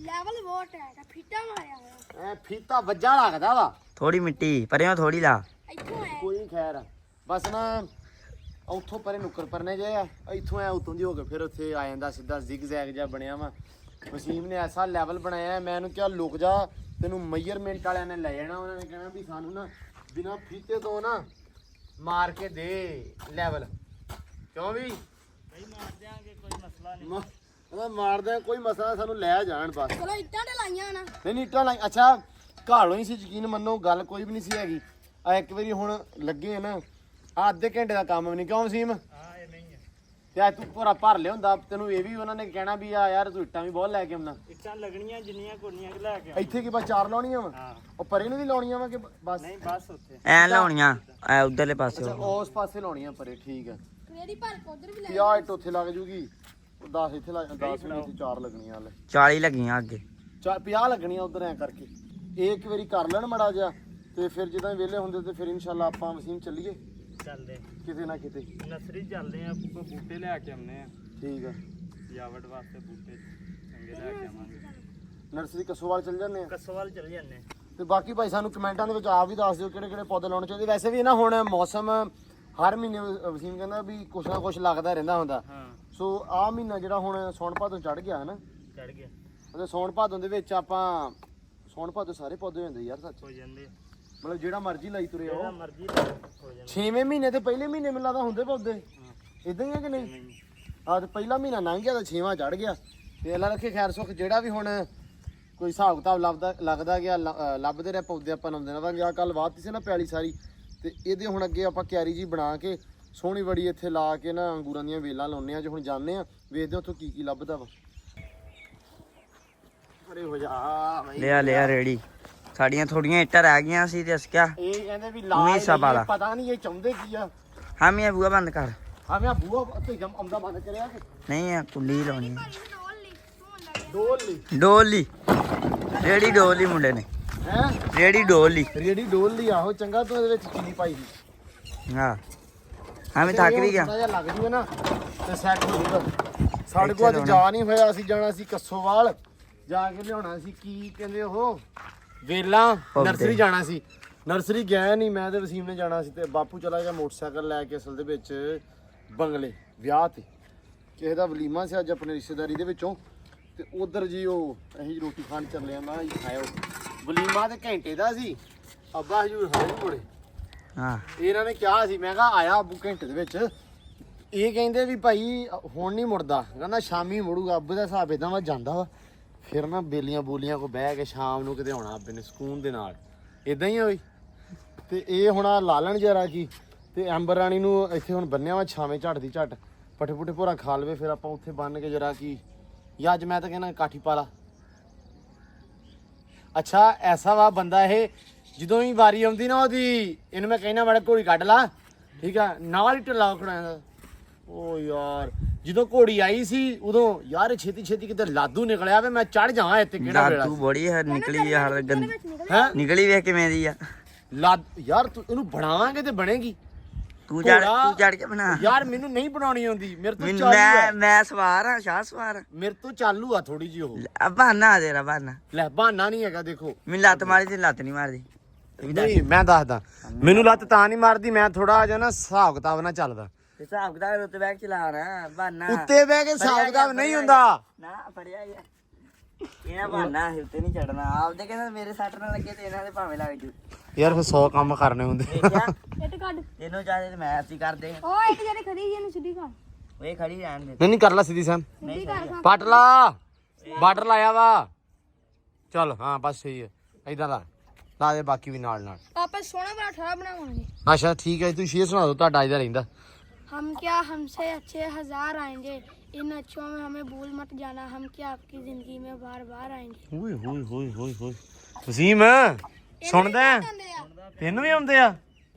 ਲੈਵਲ ਬਹੁਤ ਹੈ ਫੀਟਾ ਮਾਰਿਆ ਹੋਇਆ ਐ ਫੀਤਾ ਵੱਜਾ ਲੱਗਦਾ ਵਾ ਥੋੜੀ ਮਿੱਟੀ ਪਰਿਓ ਥੋੜੀ ਲਾ ਇੱਥੋਂ ਹੈ ਕੋਈ ਨਹੀਂ ਖੈਰ ਬਸ ਨਾ ਉੱਥੋਂ ਪਰੇ ਨੁੱਕਰ ਪਰਨੇ ਜੇ ਆ ਇੱਥੋਂ ਐ ਉਤੋਂ ਦੀ ਹੋ ਕੇ ਫਿਰ ਉੱਥੇ ਆ ਜਾਂਦਾ ਸਿੱਧਾ ਜ਼ਿਗ ਜ਼ੈਗ ਜਿਹਾ ਬਣਿਆ ਵਾ ਵਸੀਮ ਨੇ ਐਸਾ ਲੈਵਲ ਬਣਾਇਆ ਮੈਂ ਇਹਨੂੰ ਕਿਹਾ ਲੁਕ ਜਾ ਤੈਨੂੰ ਮੈਜ਼ਰਮੈਂਟ ਵਾਲਿਆਂ ਨੇ ਲੈ ਜਾਣਾ ਉਹਨਾਂ ਨੇ ਕਹਿਣਾ ਵੀ ਸਾਨੂੰ ਨਾ ਬਿਨਾਂ ਫੀਤੇ ਤੋਂ ਨਾ ਮਾਰ ਕੇ ਦੇ ਲੈਵਲ ਕਿਉਂ ਵੀ ਬਈ ਮਾਰ ਦਿਆਂਗੇ ਕੋਈ ਮਸਲਾ ਨਹੀਂ ਉਹਦਾ ਮਾਰਦਾ ਕੋਈ ਮਸਲਾ ਸਾਨੂੰ ਲੈ ਜਾਣ ਬਸ ਚਲੋ ਇੱਟਾਂ ਤੇ ਲਾਈਆਂ ਨਾ ਨਹੀਂ ਇੱਟਾਂ ਲਾਈ ਅੱਛਾ ਘਾਲੋਂ ਹੀ ਸੀ ਯਕੀਨ ਮੰਨੋ ਗੱਲ ਕੋਈ ਵੀ ਨਹੀਂ ਸੀ ਹੈਗੀ ਆ ਇੱਕ ਵਾਰੀ ਹੁਣ ਲੱਗੇ ਨਾ ਆ ਅੱਧੇ ਘੰਟੇ ਦਾ ਕੰਮ ਵੀ ਨਹੀਂ ਕਿਉਂ ਵਸੀਮ ਹਾਂ ਇਹ ਨਹੀਂ ਹੈ ਤੇ ਅੱਜ ਤੂੰ ਪੂਰਾ ਭਰ ਲਿਆ ਹੁੰਦਾ ਤੈਨੂੰ ਇਹ ਵੀ ਉਹਨਾਂ ਨੇ ਕਹਿਣਾ ਵੀ ਆ ਯਾਰ ਤੂੰ ਇੱਟਾਂ ਵੀ ਬਹੁਤ ਲੈ ਕੇ ਆਉਣਾ ਇੱਟਾਂ ਲੱਗਣੀਆਂ ਜਿੰਨੀਆਂ ਕੋਨੀਆਂ ਲੈ ਕੇ ਇੱਥੇ ਕੀ ਬਸ 4 ਲਾਉਣੀਆਂ ਵਾ ਹਾਂ ਉਹ ਪਰੇ ਨੂੰ ਵੀ ਲਾਉਣੀਆਂ ਵਾ ਕਿ ਬਸ ਨਹੀਂ ਬਸ ਉੱਥੇ ਐ ਲਾਉਣੀਆਂ ਐ ਉਧਰਲੇ ਪਾਸੇ ਅੱਛਾ ਉਸ ਪਾਸੇ ਲਾਉਣੀਆਂ ਪਰੇ ਠੀਕ ਆ ਮੇਰੀ ਭਰ ਕੇ ਉਧਰ ਵੀ ਲੈ 50 ਇੱਟ ਉੱਥੇ ਲੱਗ ਜੂਗੀ 10 ਇੱਥੇ ਲੱਗ 10 ਵੀ ਇੱਥੇ 4 ਲੱਗਣੀਆਂ ਹਲੇ 40 ਲੱਗੀਆਂ ਅੱਗੇ 50 ਲੱਗਣੀਆਂ ਉਧਰ ਐ ਕਰਕੇ ਇਹ ਇੱਕ ਵਾਰੀ ਕਰ ਲੈਣ ਮੜਾ ਜਿਹਾ ਤੇ ਫਿਰ ਜਦੋਂ ਵਿਹਲੇ ਹੁੰਦੇ ਤੇ ਫਿਰ ਇਨਸ਼ਾਅੱਲਾ ਆਪਾਂ ਵਸੀਮ ਚੱਲੀਏ ਚੱਲਦੇ ਕਿਤੇ ਨਾ ਕਿਤੇ ਨਰਸਰੀ ਚੱਲਦੇ ਆ ਕੋਈ ਬੂਟੇ ਲੈ ਕੇ ਆਉਨੇ ਆ ਠੀਕ ਆ ਸਜਾਵਟ ਵਾਸਤੇ ਬੂਟੇ ਚੰਗੇ ਲੈ ਕੇ ਆਵਾਂਗੇ ਨਰਸਰੀ ਕਸੋਵਾਲ ਚੱਲ ਜਾਂਦੇ ਆ ਕਸਵਾਲ ਚੱਲ ਜਾਂਦੇ ਤੇ ਤੇ ਬਾਕੀ ਭਾਈ ਸਾਨੂੰ ਕਮੈਂਟਾਂ ਦੇ ਵਿੱਚ ਆਪ ਵੀ ਦੱਸ ਦਿਓ ਕਿਹੜੇ ਕਿਹੜੇ ਪੌਦੇ ਲਾਉਣੇ ਚਾਹੀਦੇ। ਵੈਸੇ ਵੀ ਨਾ ਹੁਣ ਮੌਸਮ ਹਰ ਮਹੀਨੇ ਵਸੀਮ ਕਹਿੰਦਾ ਵੀ ਕੁਛ ਨਾ ਕੁਛ ਲੱਗਦਾ ਰਹਿੰਦਾ ਹੁੰਦਾ। ਸੋ ਆਹ ਮਹੀਨਾ ਜਿਹੜਾ ਹੁਣ ਸੌਣ ਭਾਦੋਂ ਚੜ ਗਿਆ ਹੈ ਨਾ, ਚੜ ਗਿਆ ਮਤਲਬ ਸੌਣ ਭਾਦੋਂ ਦੇ ਵਿੱਚ ਆਪਾਂ ਸੌਣ ਭਾਦੋਂ ਸਾਰੇ ਪੌਦੇ ਹੋ ਜਾਂਦੇ ਯਾਰ ਸੱਚ, ਹੋ ਜਾਂਦੇ ਮਤਲਬ ਜਿਹੜਾ ਮਰਜ਼ੀ ਲਾਈ ਤੁਰੇ ਜਿਹੜਾ ਆਓ। ਮਰਜ਼ੀ ਹੋ ਜਾਂਦਾ 6ਵੇਂ ਮਹੀਨੇ ਤੇ ਪਹਿਲੇ ਮਹੀਨੇ ਮੈਨੂੰ ਲੱਗਦਾ ਹੁੰਦੇ ਪੌਦੇ ਇਦਾਂ ਹੀ ਆ ਕਿ ਨਹੀਂ? ਆਹ ਤੇ ਪਹਿਲਾ ਮਹੀਨਾ ਲੰਘ ਗਿਆ ਤਾਂ 6ਵਾਂ ਚੜ ਗਿਆ। ਤੇ ਅੱਲਾ ਰੱਖੇ ਖੈਰ ਸੁੱਖ ਜਿਹੜਾ ਵੀ ਹੁਣ ਕੋਈ ਹਿਸਾਬ ਕਿਤਾਬ ਲੱਗਦਾ ਗਿਆ ਲੱਭਦੇ ਰਹੇ ਪੌਦੇ ਆਪਾਂ ਲਾਉਂਦੇ ਰਹਾਂਗੇ। ਆ ਕੱਲ ਵਾਤੀ ਸੀ ਨਾ ਪਿਆਲੀ ਸਾਰੀ, ਤੇ ਇਹਦੇ ਹੁਣ ਅੱਗੇ ਆਪਾਂ ਕਿਆਰੀ ਜੀ ਬਣਾ ਕੇ ਸੋਹਣੀ ਬੜੀ ਇੱਥੇ ਲਾ ਕੇ ਨਾ ਅੰਗੂਰਾਂ ਦੀਆਂ ਵੇਲਾਂ ਲਾਉਂਦੇ ਆ। ਜੇ ਹੁਣ ਜਾਂਦੇ ਆ ਵੇਖਦੇ ਉੱਥੋਂ ਕੀ ਕੀ ਲੱਭਦਾ ਵਾ। ਅਰੇ ਹੋ ਜਾ ਬਈ ਲਿਆ ਰੇੜੀ ਸਾਡੀਆਂ ਥੋੜੀਆਂ ਇੱਟਾਂ ਰਹਿ ਗਈਆਂ ਸੀ ਤੇ ਅਸੀਂ ਕਿਹਾ ਇਹ ਕਹਿੰਦੇ ਵੀ ਉਮੀਦ ਲਾ ਵਾਲਾ। ਪਤਾ ਨਹੀਂ ਇਹ ਚਾਹੁੰਦੇ ਕੀ ਆ। ਹਾਂ ਮੈਂ ਬੂਆ ਬੰਦ ਕਰ। ਹਾਂ ਮੈਂ ਬੂਆ ਤੇ ਜਮ ਆਉਂਦਾ ਬੰਦ ਕਰਿਆ ਕਿ ਨਹੀਂ ਆ ਕੁੱਲੀ ਲਾਉਣੀ ਡੋਲ ਲਈ ਰੇੜੀ ਡੋਲ ਲਈ ਮੁੰਡੇ ਨੇ, ਹੈ ਰੇੜੀ ਡੋਲ ਲਈ। ਰੇੜੀ ਡੋਲ ਲਈ ਆਹੋ ਚੰਗਾ ਤੂੰ ਇਹਦੇ ਵਿੱਚ ਚੀਨੀ ਪਾਈ ਸੀ। ਹਾਂ ਹਾਂ ਮੈਂ ਥੱਕ ਵੀ ਗਿਆ। ਥੋੜਾ ਜਿਹਾ ਲੱਗ ਜੂਗਾ ਨਾ ਤੇ ਸੈੱਟ ਹੋ ਜੂਗਾ। ਸਾਡੇ ਕੋਲ ਅੱਜ ਜਾ ਨਹੀਂ ਹੋਇਆ, ਅਸੀਂ ਜਾਣਾ ਸੀ ਕੱਸੋਵਾਲ ਜਾ ਕੇ ਲਿਆਉਣਾ ਸੀ ਕੀ ਕਹਿੰਦੇ ਉਹ ਵੇਲਾਂ, ਨਰਸਰੀ ਜਾਣਾ ਸੀ। ਨਰਸਰੀ ਗਿਆ ਨਹੀਂ ਮੈਂ ਤੇ ਵਸੀਮ ਨੇ ਜਾਣਾ ਸੀ ਤੇ ਬਾਪੂ ਚਲਾ ਗਿਆ ਮੋਟਰਸਾਈਕਲ ਲੈ ਕੇ ਅਸਲ ਦੇ ਵਿੱਚ ਬੰਗਲੇ ਵਿਆਹ ਤੇ ਕਿਸੇ ਦਾ ਵਲੀਮਾ ਸੀ ਅੱਜ ਆਪਣੇ ਰਿਸ਼ਤੇਦਾਰੀ ਦੇ ਵਿੱਚੋਂ। ਤੇ ਉਧਰ ਜੀ ਉਹ ਅਸੀਂ ਰੋਟੀ ਖਾਣ ਚੱਲੇ ਆ। ਮੈਂ ਜੀ ਖਾਇਓ ਵਲੀਮਾ ਤੇ ਘੰਟੇ ਦਾ ਸੀ। ਅੱਬਾ ਹਜੂਰ ਹਾਲੇ ਮੁੜੇ। ਹਾਂ ਇਹਨਾਂ ਨੇ ਕਿਹਾ ਸੀ, ਮੈਂ ਕਿਹਾ ਆਇਆ ਅੱਬੂ ਘੰਟੇ ਦੇ ਵਿੱਚ। ਇਹ ਕਹਿੰਦੇ ਵੀ ਭਾਈ ਹੁਣ ਨਹੀਂ ਮੁੜਦਾ, ਕਹਿੰਦਾ ਸ਼ਾਮੀ ਮੁੜੂਗਾ। ਅੱਬੇ ਦਾ ਹਿਸਾਬ ਇਦਾਂ ਵਾ ਜਾਂਦਾ ਵਾ ਫਿਰ ਨਾ ਬੇਲੀਆਂ ਬੋਲੀਆਂ ਕੋ ਬਹਿ ਕੇ ਸ਼ਾਮ ਨੂੰ ਕਿਤੇ ਆਉਣਾ ਅੱਬੇ ਨੇ ਸਕੂਨ ਦੇ ਨਾਲ। ਇਦਾਂ ਹੀ ਹੋਈ ਤੇ ਇਹ ਹੁਣ ਲਾਲਣ ਜਰਾ ਕੀ ਤੇ ਅੰਬਰ ਰਾਣੀ ਨੂੰ ਇੱਥੇ ਹੁਣ ਬੰਨਿਆ ਵਾ ਛਾਵੇਂ ਝੱਟ ਦੀ ਝੱਟ ਪੱਠੇ ਪੁੱਠੇ ਭੋਰਾ ਖਾ ਲਵੇ। ਫਿਰ ਆਪਾਂ ਉੱਥੇ ਬੰਨ ਕੇ ਜਰਾ ਕੀ ਜਾਂ ਅੱਜ ਮੈਂ ਤਾਂ ਕਹਿੰਦਾ ਕਾਠੀ ਪਾ ਲਾ। ਅੱਛਾ ਐਸਾ ਵਾ ਬੰਦਾ ਇਹ ਜਦੋਂ ਵੀ ਵਾਰੀ ਆਉਂਦੀ ਨਾ ਉਹਦੀ ਇਹਨੂੰ ਮੈਂ ਕਹਿਣਾ ਮਾੜਾ ਘੋੜੀ ਕੱਢ ਲਾ, ਠੀਕ ਆ, ਨਾਲ ਹੀ ਢਿੱਲਾ ਖੜਾਉਂਦਾ। ਓ ਯਾਰ ਜਦੋਂ ਘੋੜੀ ਆਈ ਸੀ ਉਦੋਂ ਯਾਰ ਛੇਤੀ ਛੇਤੀ ਕਿਤੇ ਲਾਦੂ ਨਿਕਲਿਆ ਵੇ ਮੈਂ ਚੜ ਜਾਵਾਂ ਇੱਥੇ ਕਿਹੜਾ ਵੇਲਾ ਤੂੰ ਬੜੀ ਹੈ ਨਿਕਲੀ ਆ ਹਰ ਗੰਦੀ ਹੈ ਨਿਕਲੀ ਵੇਖ ਕਿਵੇਂ ਦੀ ਆ। ਲੱਦ ਯਾਰ ਤੂੰ ਇਹਨੂੰ ਬਣਾਵਾਂਗੇ ਤੇ ਬਣੇਗੀ। ਤੂੰ ਘੋੜਾ- ਚੜ ਕੇ ਬਣਾ। ਯਾਰ ਮੈਨੂੰ ਨਹੀਂ ਬਣਾਉਣੀ ਆਉਂਦੀ, ਮੇਰੇ ਤੋਂ ਮੈਨੂੰ ਚਾਲੂ ਆ, ਮੈਂ ਸਵਾਰ ਆ, ਸ਼ਾਹ ਸਵਾਰ ਆ। ਮੇਰੇ ਤੋਂ ਚਾਲੂ ਆ ਥੋੜੀ ਜਿਹੀ ਉਹ। ਬਹਾਨਾ ਤੇਰਾ ਬਹਾਨਾ। ਲੈ ਬਹਾਨਾ ਨਹੀਂ ਹੈਗਾ। ਦੇਖੋ ਮੈਨੂੰ ਲੱਤ ਮਾਰੀ ਤੇ ਲੱਤ ਨਹੀਂ ਮਾਰਦੀ। ਨਹੀਂ ਮੈਂ ਦੱਸਦਾ ਮੈਨੂੰ ਲੱਤ ਤਾਂ ਨਹੀਂ ਮਾਰਦੀ, ਮੈਂ ਥੋੜਾ ਜਿਹਾ ਨਾ ਹਿਸਾਬ ਕਿਤਾਬ ਨਾਲ ਚੱਲਦਾ। ਹਿਸਾਬ ਕਿਤਾਬ ਉੱਤੇ ਬੈਠ ਚਲਾ ਰਹਾ ਬਹਾਨਾ। ਉੱਤੇ ਬਹਿ ਕੇ ਹਿਸਾਬ ਕਿਤਾਬ ਨਹੀਂ ਹੁੰਦਾ। ਨਾ ਫੜਿਆ ਗਿਆ ਇਹਨਾਂ ਬਹਾਨਾ ਹੈ, ਉੱਤੇ ਨਹੀਂ ਚੜਨਾ। ਆਪਦੇ ਕਹਿੰਦਾ ਮੇਰੇ ਸੱਟ ਨਾ ਲੱਗੇ ਤੇ ਇਹਨਾਂ ਦੇ ਭਾਵੇਂ ਲੱਗ ਜੂ। ਯਾਰ ਫਿਰ 100 ਕੰਮ ਕਰਨੇ ਹੁੰਦੇ। ਦੇਖਿਆ ਇੱਟ ਕੱਢ ਇਹਨੂੰ ਚਾਹਦੇ ਤੇ ਮੈਂ ਅਸੀਂ ਕਰਦੇ। ਉਹ ਇੱਟ ਜਿਹੜੀ ਖੜੀ ਇਹਨੂੰ ਸਿੱਧੀ ਕਰ ਉਹ ਇਹ ਖੜੀ ਰਹਿਣ ਦੇ। ਨਹੀਂ ਕਰ ਲਾ ਸਿੱਧੀ ਸੈਮ ਸਿੱਧੀ ਕਰ ਪੱਟ ਲਾ ਬਾਰਡਰ ਲਾਇਆ ਵਾ। ਚੱਲ ਹਾਂ ਬਸ ਸਹੀ ਹੈ ਇਦਾਂ ਲਾ ਦੇ ਬਾਕੀ ਵੀ ਨਾਲ ਨਾਲ। ਆਪਾਂ ਸੋਹਣਾ ਬੜਾ ਠਾੜਾ ਬਣਾਵਾਂਗੇ। ਅੱਛਾ ਠੀਕ ਹੈ ਤੁਸੀਂ ਇਹ ਸੁਣਾ ਦਿਓ ਤੁਹਾਡਾ ਇਹਦਾ ਰਹਿੰਦਾ। हम क्या हमसे अच्छे हजार आएंगे, इन अच्छों में हमें भूल मत जाना, हम क्या आपकी जिंदगी में बार बार आएंगे। ਓਏ ਹੋਏ ਹੋਏ ਹੋਏ ਹੋਏ ਵਸੀਮ ਸੁਣਦਾ ਤੈਨੂੰ ਵੀ ਆਉਂਦੇ ਆ?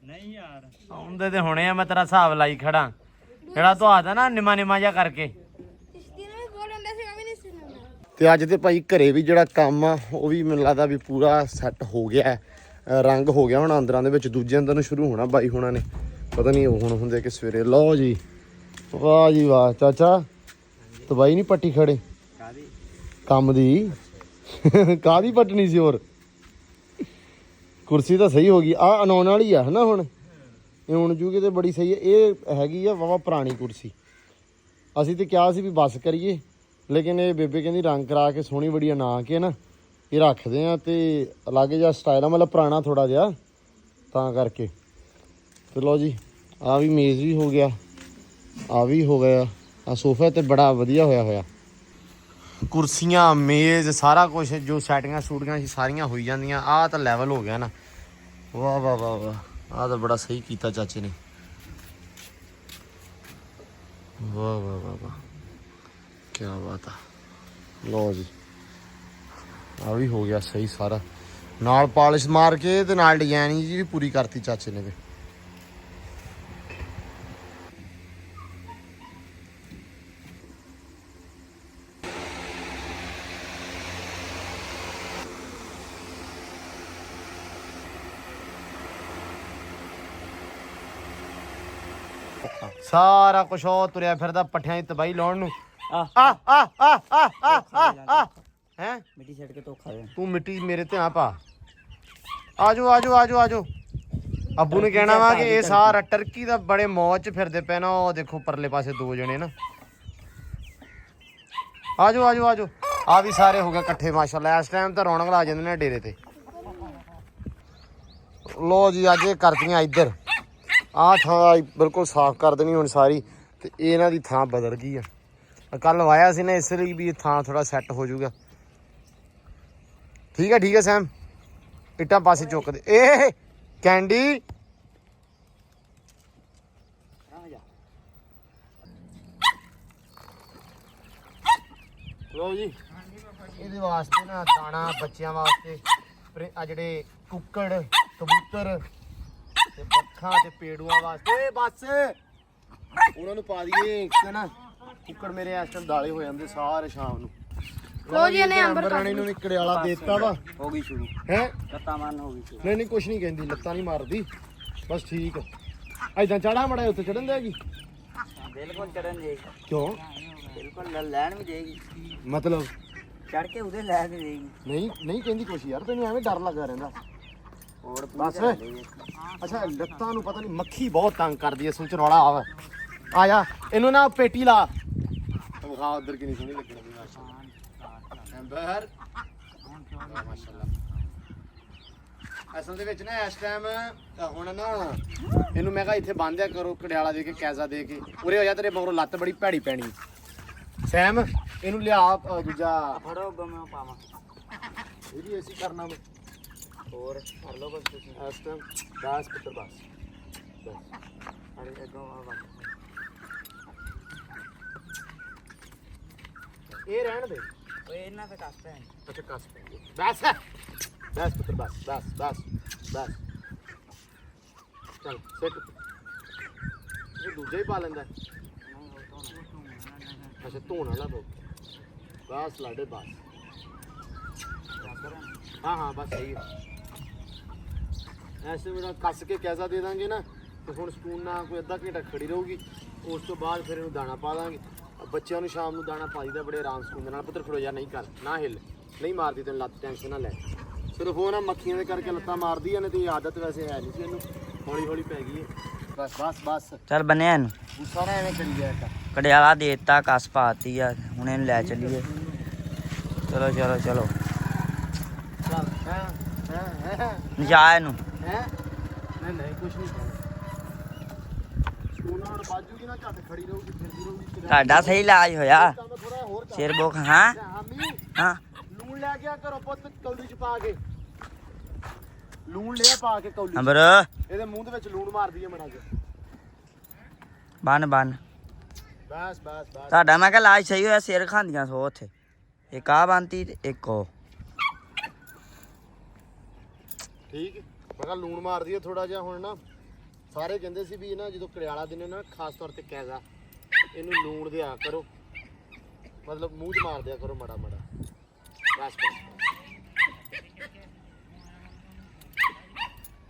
ਨਹੀਂ ਯਾਰ ਆਉਂਦੇ ਤੇ ਹੁਣੇ ਆ, ਮੈਂ ਤੇਰਾ ਹਿਸਾਬ ਲਾਈ ਖੜਾ ਜਿਹੜਾ ਤੂੰ ਆਦਾ ਨਾ ਨਿਮਾ ਨਿਮਾ ਜਿਹਾ ਕਰਕੇ। इस दिन में बोल रहे थे मैं नहीं सुनना। ਤੇ ਅੱਜ ਤੇ ਭਾਈ ਘਰੇ ਵੀ ਜਿਹੜਾ ਕੰਮ ਆ ਉਹ ਵੀ ਮੈਨੂੰ ਲੱਗਦਾ ਵੀ ਪੂਰਾ ਸੈੱਟ ਹੋ ਗਿਆ ਹੈ। ਰੰਗ ਹੋ ਗਿਆ ਹੁਣ ਅੰਦਰਾਂ ਦੇ ਵਿੱਚ, ਦੂਜੇ ਅੰਦਰ ਨੂੰ ਸ਼ੁਰੂ ਹੋਣਾ ਬਾਈ ਹੁਣਾਂ ਨੇ। ਪਤਾ ਨਹੀਂ ਉਹ ਹੁਣ ਹੁੰਦੇ ਕਿ ਸਵੇਰੇ। ਲਓ ਜੀ ਵਾਹ ਜੀ ਵਾਹ ਚਾਚਾ ਤਬਾਈ ਨਹੀਂ ਪੱਟੀ ਖੜੇ ਕਾਦੀ ਕੰਮ ਦੀ ਕਾਹਦੀ ਪੱਟਣੀ ਸੀ ਹੋਰ। ਕੁਰਸੀ ਤਾਂ ਸਹੀ ਹੋ ਗਈ। ਆ ਅਨਾਉਣ ਵਾਲੀ ਆ ਹਨਾ ਹੁਣ ਇਹ ਹੁਣ ਜੂਗੇ ਤੇ ਬੜੀ ਸਹੀ ਹੈ। ਇਹ ਹੈਗੀ ਆ ਵਾਵਾ ਪੁਰਾਣੀ ਕੁਰਸੀ। ਅਸੀਂ ਤੇ ਕਿਹਾ ਸੀ ਵੀ ਬਸ ਕਰੀਏ ਲੇਕਿਨ ਇਹ ਬੇਬੇ ਕਹਿੰਦੀ ਰੰਗ ਕਰਾ ਕੇ ਸੋਹਣੀ ਬੜੀ ਅਨਾ ਕੇ ਨਾ ਇਹ ਰੱਖਦੇ ਆ ਤੇ ਅਲੱਗ ਜਿਹਾ ਸਟਾਈਲ ਆ, ਮਤਲਬ ਪੁਰਾਣਾ ਥੋੜਾ ਜਿਹਾ ਤਾਂ ਕਰਕੇ। ਤੇ ਲਓ ਜੀ ਆ ਵੀ ਮੇਜ਼ ਵੀ ਹੋ ਗਿਆ, ਆ ਵੀ ਹੋ ਗਿਆ। ਆ ਸੋਫਾ ਤੇ ਬੜਾ ਵਧੀਆ ਹੋਇਆ ਕੁਰਸੀਆਂ ਮੇਜ਼ ਸਾਰਾ ਕੁਝ ਜੋ ਸੈਟਿੰਗਾਂ ਸੂਟੀਆਂ ਸੀ ਸਾਰੀਆਂ ਹੋਈ ਜਾਂਦੀਆਂ। ਆਹ ਤਾਂ ਲੈਵਲ ਹੋ ਗਿਆ ਨਾ। ਵਾਹ ਵਾਹ ਵਾਹ ਵਾਹ ਆਹ ਤਾਂ ਬੜਾ ਸਹੀ ਕੀਤਾ ਚਾਚੇ ਨੇ। ਵਾਹ ਵਾਹ ਵਾਹ ਵਾਹ ਕੀ ਬਾਤ ਆ। ਲਓ ਜੀ ਆ ਵੀ ਹੋ ਗਿਆ ਸਹੀ ਸਾਰਾ, ਨਾਲ ਪਾਲਿਸ਼ ਮਾਰ ਕੇ ਤੇ ਨਾਲ ਡਿਜ਼ਾਈਨ ਜੀ ਵੀ ਪੂਰੀ ਕਰਤੀ ਚਾਚੇ ਨੇ। ਸਾਰਾ ਕੁਛ ਉਹ ਤੁਰਿਆ ਫਿਰਦਾ ਪੱਠਿਆਂ ਦੀ ਤਬਾਹੀ ਲਾਉਣ ਨੂੰ। ਆ ਹੈ ਮਿੱਟੀ ਛੱਡ ਕੇ ਧੋਖਾ ਦੇ। ਤੂੰ ਮਿੱਟੀ ਮੇਰੇ ਤੇ ਨਾ ਪਾ। ਆਜੋ ਆਜੋ ਆਜੋ ਆਜੋ। ਅੱਬੂ ਨੇ ਕਹਿਣਾ ਵਾ ਕਿ ਇਹ ਸਾਰਾ ਟਰਕੀ ਦਾ ਬੜੇ ਮੌਜ ਚ ਫਿਰਦੇ ਪਏ ਨਾ। ਉਹ ਦੇਖੋ ਪਰਲੇ ਪਾਸੇ 2 ਜਣੇ ਨਾ। ਆਜੋ ਆਜੋ ਆਜੋ। ਆ ਵੀ ਸਾਰੇ ਹੋ ਗਏ ਇਕੱਠੇ ਮਾਸ਼ਾਅੱਲਾ। ਇਸ ਟਾਈਮ ਤਾਂ ਰੌਣਕ ਲਾ ਜਾਂਦੇ ਨੇ ਡੇਰੇ ਤੇ। ਲੋ ਜੀ ਅੱਜ ਇਹ ਕਰਦੀਆਂ ਇੱਧਰ ਆਹ ਥਾਂ ਬਿਲਕੁਲ ਸਾਫ਼ ਕਰ ਦੇਣੀ ਹੁਣ ਸਾਰੀ। ਤੇ ਇਹਨਾਂ ਦੀ ਥਾਂ ਬਦਲ ਗਈ ਆ। ਕੱਲ ਵਾਇਆ ਸੀ ਨਾ ਇਸ ਲਈ ਵੀ ਇਹ ਥਾਂ ਥੋੜਾ ਸੈੱਟ ਹੋ ਜਾਊਗਾ। ਠੀਕ ਹੈ ਸੈਮ। ਇੱਟਾਂ ਪਾਸੇ ਚੁੱਕ ਦੇ। ਇਹ ਕੈਂਡੀ ਲੋ ਜੀ ਇਹਦੇ ਵਾਸਤੇ ਨਾ ਦਾਣਾ ਬੱਚਿਆਂ ਵਾਸਤੇ ਆ ਜਿਹੜੇ ਕੁੱਕੜ ਕਬੂਤਰ ਤੇ ਪੱਖਾਂ ਤੇ ਪੇੜੂਆਂ ਵਾਸਤੇ ਬਸ ਉਹਨਾਂ ਨੂੰ ਪਾ ਦਈਏ ਇੱਕ ਨਾ। ਕੁੱਕੜ ਮੇਰੇ ਇਸ ਟਾਈਮ ਦਾਲੇ ਹੋ ਜਾਂਦੇ ਸਾਰੇ ਸ਼ਾਮ ਨੂੰ। ਲੋ ਜੀ ਇਹਨੇ ਅੰਬਰ ਰਾਣੀ ਨੂੰ ਵੀ ਕੜਿਆਲਾ ਦੇ ਦਿੱਤਾ ਵਾ। ਹੋ ਗਈ ਸ਼ੁਰੂ ਹੈ ਲੱਤਾਂ ਮਾਰਨ ਹੋ ਗਈ ਸ਼ੁਰੂ। ਨਹੀਂ ਕੁਛ ਨਹੀਂ ਕਹਿੰਦੀ ਲੱਤਾਂ ਨਹੀਂ ਮਾਰਦੀ ਬਸ ਠੀਕ ਐਦਾਂ ਚੜਾ ਮੜਾ ਉੱਤੇ ਚੜਨ ਦੇਗੀ ਬਿਲਕੁਲ ਚੜਨ ਦੇਗੀ। ਕਿਉਂ ਬਿਲਕੁਲ ਲੈਣ ਵੀ ਦੇਗੀ ਮਤਲਬ ਚੜ ਕੇ ਉਹਦੇ ਲੈ ਵੀ ਦੇਗੀ। ਨਹੀਂ ਕਹਿੰਦੀ ਕੁਛ ਯਾਰ ਤੈਨੂੰ ਐਵੇਂ ਡਰ ਲੱਗਾ ਰਹਿੰਦਾ ਹੋਰ ਬਸ। ਅੱਛਾ ਲੱਤਾਂ ਨੂੰ ਪਤਾ ਨਹੀਂ ਮੱਖੀ ਬਹੁਤ ਤੰਗ ਕਰਦੀ ਐ। ਸੁਣ ਚ ਰੌਲਾ ਆਵਾ ਆ ਜਾ ਇਹਨੂੰ ਨਾ ਪੇਟੀ ਲਾ ਵਿਖਾ ਉਧਰ ਕਿੰਨੀ ਸੋਹਣੀ ਲੱਗਣੀ ਐਂਬਰ ਮਾਸ਼ਾਅੱਲਾ। ਅਸਲ ਦੇ ਵਿੱਚ ਨਾ ਇਸ ਟਾਈਮ ਹੁਣ ਨਾ ਇਹਨੂੰ ਮੈਂ ਕਿਹਾ ਇੱਥੇ ਬੰਨ੍ਹਿਆ ਕਰੋ ਕੜਿਆਲਾ ਦੇ ਕੇ ਕੈਜ਼ਾ ਦੇ ਕੇ। ਉਰੇ ਹੋ ਜਾ ਤੇਰੇ ਮਗਰੋਂ ਲੱਤ ਬੜੀ ਭੈੜੀ ਪੈਣੀ। ਸੈਮ ਇਹਨੂੰ ਲਿਆ ਦੂਜਾ ਫੜੋ ਮੈਂ ਪਾਵਾਂ ਇਹ ਵੀ ਐਸੀ ਕਰਨਾ ਮੈਂ ਹੋਰ ਕਰ ਲਓ ਬਸ ਤੁਸੀਂ ਇਸ ਟਾਈਮ ਬਸ ਪੁੱਤਰ ਬਸ ਅਰੇ ਅੱਗੋਂ ਆ ਇਹ ਰਹਿਣ ਦੇ। ਓਏ ਇਹਨਾਂ ਤੇ ਕੱਸ ਹੈ ਅੱਛਾ ਕੱਸ ਪੈ ਬਸ ਬਸ ਪੁੱਤਰ ਬਸ ਚੱਲ ਸਿੱਟ। ਇਹ ਦੂਜਾ ਹੀ ਪਾ ਲੈਂਦਾ। ਅੱਛਾ ਧੋਣ ਵਾਲਾ ਪੋ ਬਸ ਲਾਡੇ ਬਸ। ਹਾਂ ਬਸ ਸਹੀ ਹੈ। ਐਸੇ ਮੇਰਾ ਕੱਸ ਕੇ ਕੈਸਾ ਦੇ ਦਾਂਗੇ ਨਾ ਤੇ ਹੁਣ ਸਕੂਨ ਨਾਲ ਕੋਈ ਅੱਧਾ ਘੰਟਾ ਖੜੀ ਰਹੂਗੀ। ਉਸ ਤੋਂ ਬਾਅਦ ਫਿਰ ਇਹਨੂੰ ਦਾਣਾ ਪਾ ਦਾਂਗੇ। ਬੱਚਿਆਂ ਨੂੰ ਸ਼ਾਮ ਨੂੰ ਦਾਣਾ ਪਾਈਦਾ ਬੜੇ ਆਰਾਮ ਸਕੂਨ ਦੇ ਨਾਲ। ਪੁੱਤਰ ਖੜੋ ਜਾ ਨਹੀਂ ਕਰ ਨਾ ਹਿੱਲ ਨਹੀਂ ਮਾਰਦੀ ਤੈਨੂੰ ਲੱਤ ਟੈਨਸ਼ਨ ਨਾ ਲੈ। ਸਿਰਫ ਉਹ ਨਾ ਮੱਖੀਆਂ ਦੇ ਕਰਕੇ ਲੱਤਾਂ ਮਾਰਦੀ ਆ ਨੇ ਤੇ ਆਦਤ ਵੈਸੇ ਹੈ ਨਹੀਂ ਸੀ ਇਹਨੂੰ ਹੌਲੀ ਹੌਲੀ ਪੈ ਗਈ ਹੈ। ਬਸ ਚੱਲ ਬੰਨਿਆ ਇਹਨੂੰ ਗੁੱਸਾ ਨਾ ਐਵੇਂ ਕਰੀ ਜਾਇਆ ਕੜਿਆਲਾ ਦੇ ਦਿੱਤਾ ਕੱਸ ਪਾਤੀ ਆ ਹੁਣ ਇਹਨੂੰ ਲੈ ਚੱਲੀਏ। ਚਲੋ ਚੱਲ ਨਜਾ ਇਹਨੂੰ ਨਹੀਂ ਕੁਛ ਨਹੀਂ ਕਹਿਣਾ। ਸਕੂਨ ਨਾਲ ਬਾਜੂਗੀ ਨਾ ਝੱਟ ਖੜੀ ਰਹੂਗੀ ਫਿਰਦੀ ਰਹੂਗੀ। ਤੁਹਾਡਾ ਸਹੀ ਇਲਾਜ ਹੋਇਆ ਥੋੜਾ ਹੋਰ ਸਿਰ ਬੁੱਖ। ਹਾਂ ਹਾਮੀ ਹਾਂ ਲੂਣ ਲੈ ਗਿਆ ਕਰੋ ਪੁੱਤ ਕੌਲੀ ਚ ਪਾ ਕੇ। ਲੂਣ ਲਿਆ ਪਾ ਕੇ ਕੌਲੀ ਅੰਬਰ ਇਹਦੇ ਮੂੰਹ ਦੇ ਵਿੱਚ ਲੂਣ ਮਾਰਦੀ ਹੈ ਮੜਾ ਕੇ। ਬੰਨ ਬਸ ਤੁਹਾਡਾ ਮੈਂ ਕਿਹਾ ਇਲਾਜ ਸਹੀ ਹੋਇਆ। ਸਿਰ ਖਾਂਦੀਆਂ ਸੋ ਉੱਥੇ ਇੱਕ ਆ ਬੰਨਤੀ ਤੇ ਇੱਕ ਉਹ ਠੀਕ। ਮੈਂ ਕਿਹਾ ਲੂਣ ਮਾਰਦੀ ਹੈ ਥੋੜਾ ਜਿਹਾ। ਹੁਣ ਨਾ ਸਾਰੇ ਕਹਿੰਦੇ ਸੀ ਵੀ ਨਾ ਜਦੋਂ ਕੜਿਆਲਾ ਦਿਨੇ ਨਾ ਖਾਸ ਤੌਰ ਤੇ ਕੈਜ਼ਾ ਇਹਨੂੰ ਲੂਣ ਦਿਆ ਕਰੋ। ਮਤਲਬ ਮੂੰਹ 'ਚ ਮਾਰ ਦਿਆ ਕਰੋ ਮੜਾ ਬਸ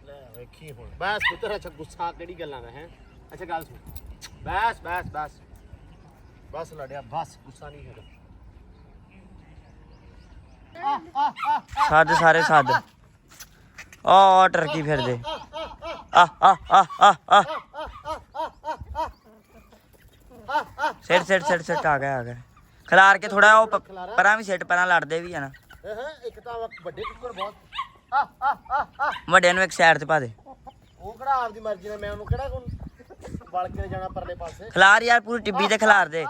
ਲੈ ਵੇਖੀ ਹੁਣ ਬਸ ਪੁੱਤਰ। ਅੱਛਾ ਗੁੱਸਾ ਕਿਹੜੀ ਗੱਲਾਂ ਦਾ ਹੈ। ਅੱਛਾ ਗੱਲ ਸੁਣ ਬਸ ਲੜਿਆ ਬਸ ਗੁੱਸਾ ਨਹੀਂ ਹੈਗਾ। ਸੱਦ ਸਾਰੇ ਸੱਦ। ਆ ਟਰਕੀ ਫਿਰਦੇ ਆ ਸਿੱਟ ਆ ਗਿਆ ਖਿਲਾਰ ਕੇ ਥੋੜਾ ਉਹ ਪਰਾਂ ਵੀ ਸਿੱਟ ਪਰਾਂ ਲੜਦੇ ਵੀ ਆ ਨਾ। ਇੱਕ ਤਾਂ ਵੱਡੇ ਕੁੱਕਰ ਬਹੁਤ ਵੱਡਿਆਂ ਨੂੰ ਇੱਕ ਸਾਈਡ ਤੇ ਪਾ ਦੇ। ਉਹ ਕਿਹੜਾ ਆਪਦੀ ਮਰਜ਼ੀ ਨਾਲ ਮੈਂ ਉਹਨੂੰ ਕਿਹੜਾ ਵਲ ਕੇ ਜਾਣਾ ਪਰਲੇ ਪਾਸੇ। ਖਿਲਾਰ ਯਾਰ ਪੂਰੀ ਟਿੱਬੀ ਤੇ ਖਿਲਾਰ ਦੇ।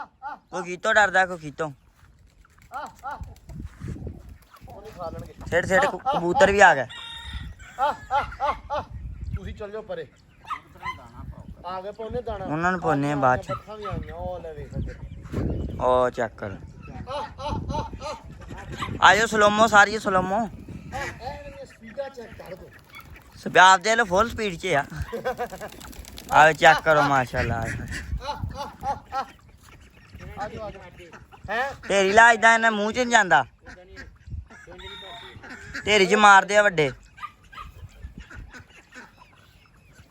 ਕੋਈ ਕੀਤੋਂ ਡਰਦਾ ਕੋਈ ਕੀਤੋਂ। ਉਹ ਨਹੀਂ ਖਾ ਲੈਣਗੇ। ਸਿੱਟ ਕਬੂਤਰ ਵੀ ਆ ਗਏ। ਤੁਸੀਂ ਚੱਲ ਜਾਓ ਪਰੇ। ਆ ਗਏ ਪੌਨੇ ਦਾਣਾ ਉਹਨਾਂ ਨੂੰ ਪਾਉਂਦੇ ਆ ਬਾਅਦ ਚ। ਪੱਖਾਂ ਵੀ ਆਈਆਂ ਉਹ ਲੈ ਵੇਖ ਉਹ ਚੈੱਕ ਕਰ ਆਜੋ ਸਲੋਮੋ ਸਾਰੀ ਸਲੋਮੋ। ਸਪੀਡਾਂ ਚੈੱਕ ਕਰ ਦੋ। ਸਪਿਆਪ ਦੇ ਲੋ ਫੁੱਲ ਸਪੀਡ 'ਚ ਆ। ਆਓ ਚੈੱਕ ਕਰੋ ਮਾਸ਼ਾਅੱਲਾ। ਢੇਰੀ ਲਾ ਇਦਾਂ ਇਹਨਾਂ ਮੂੰਹ 'ਚ ਨਹੀਂ ਜਾਂਦਾ। ਢੇਰੀ 'ਚ ਮਾਰਦੇ ਆ ਵੱਡੇ।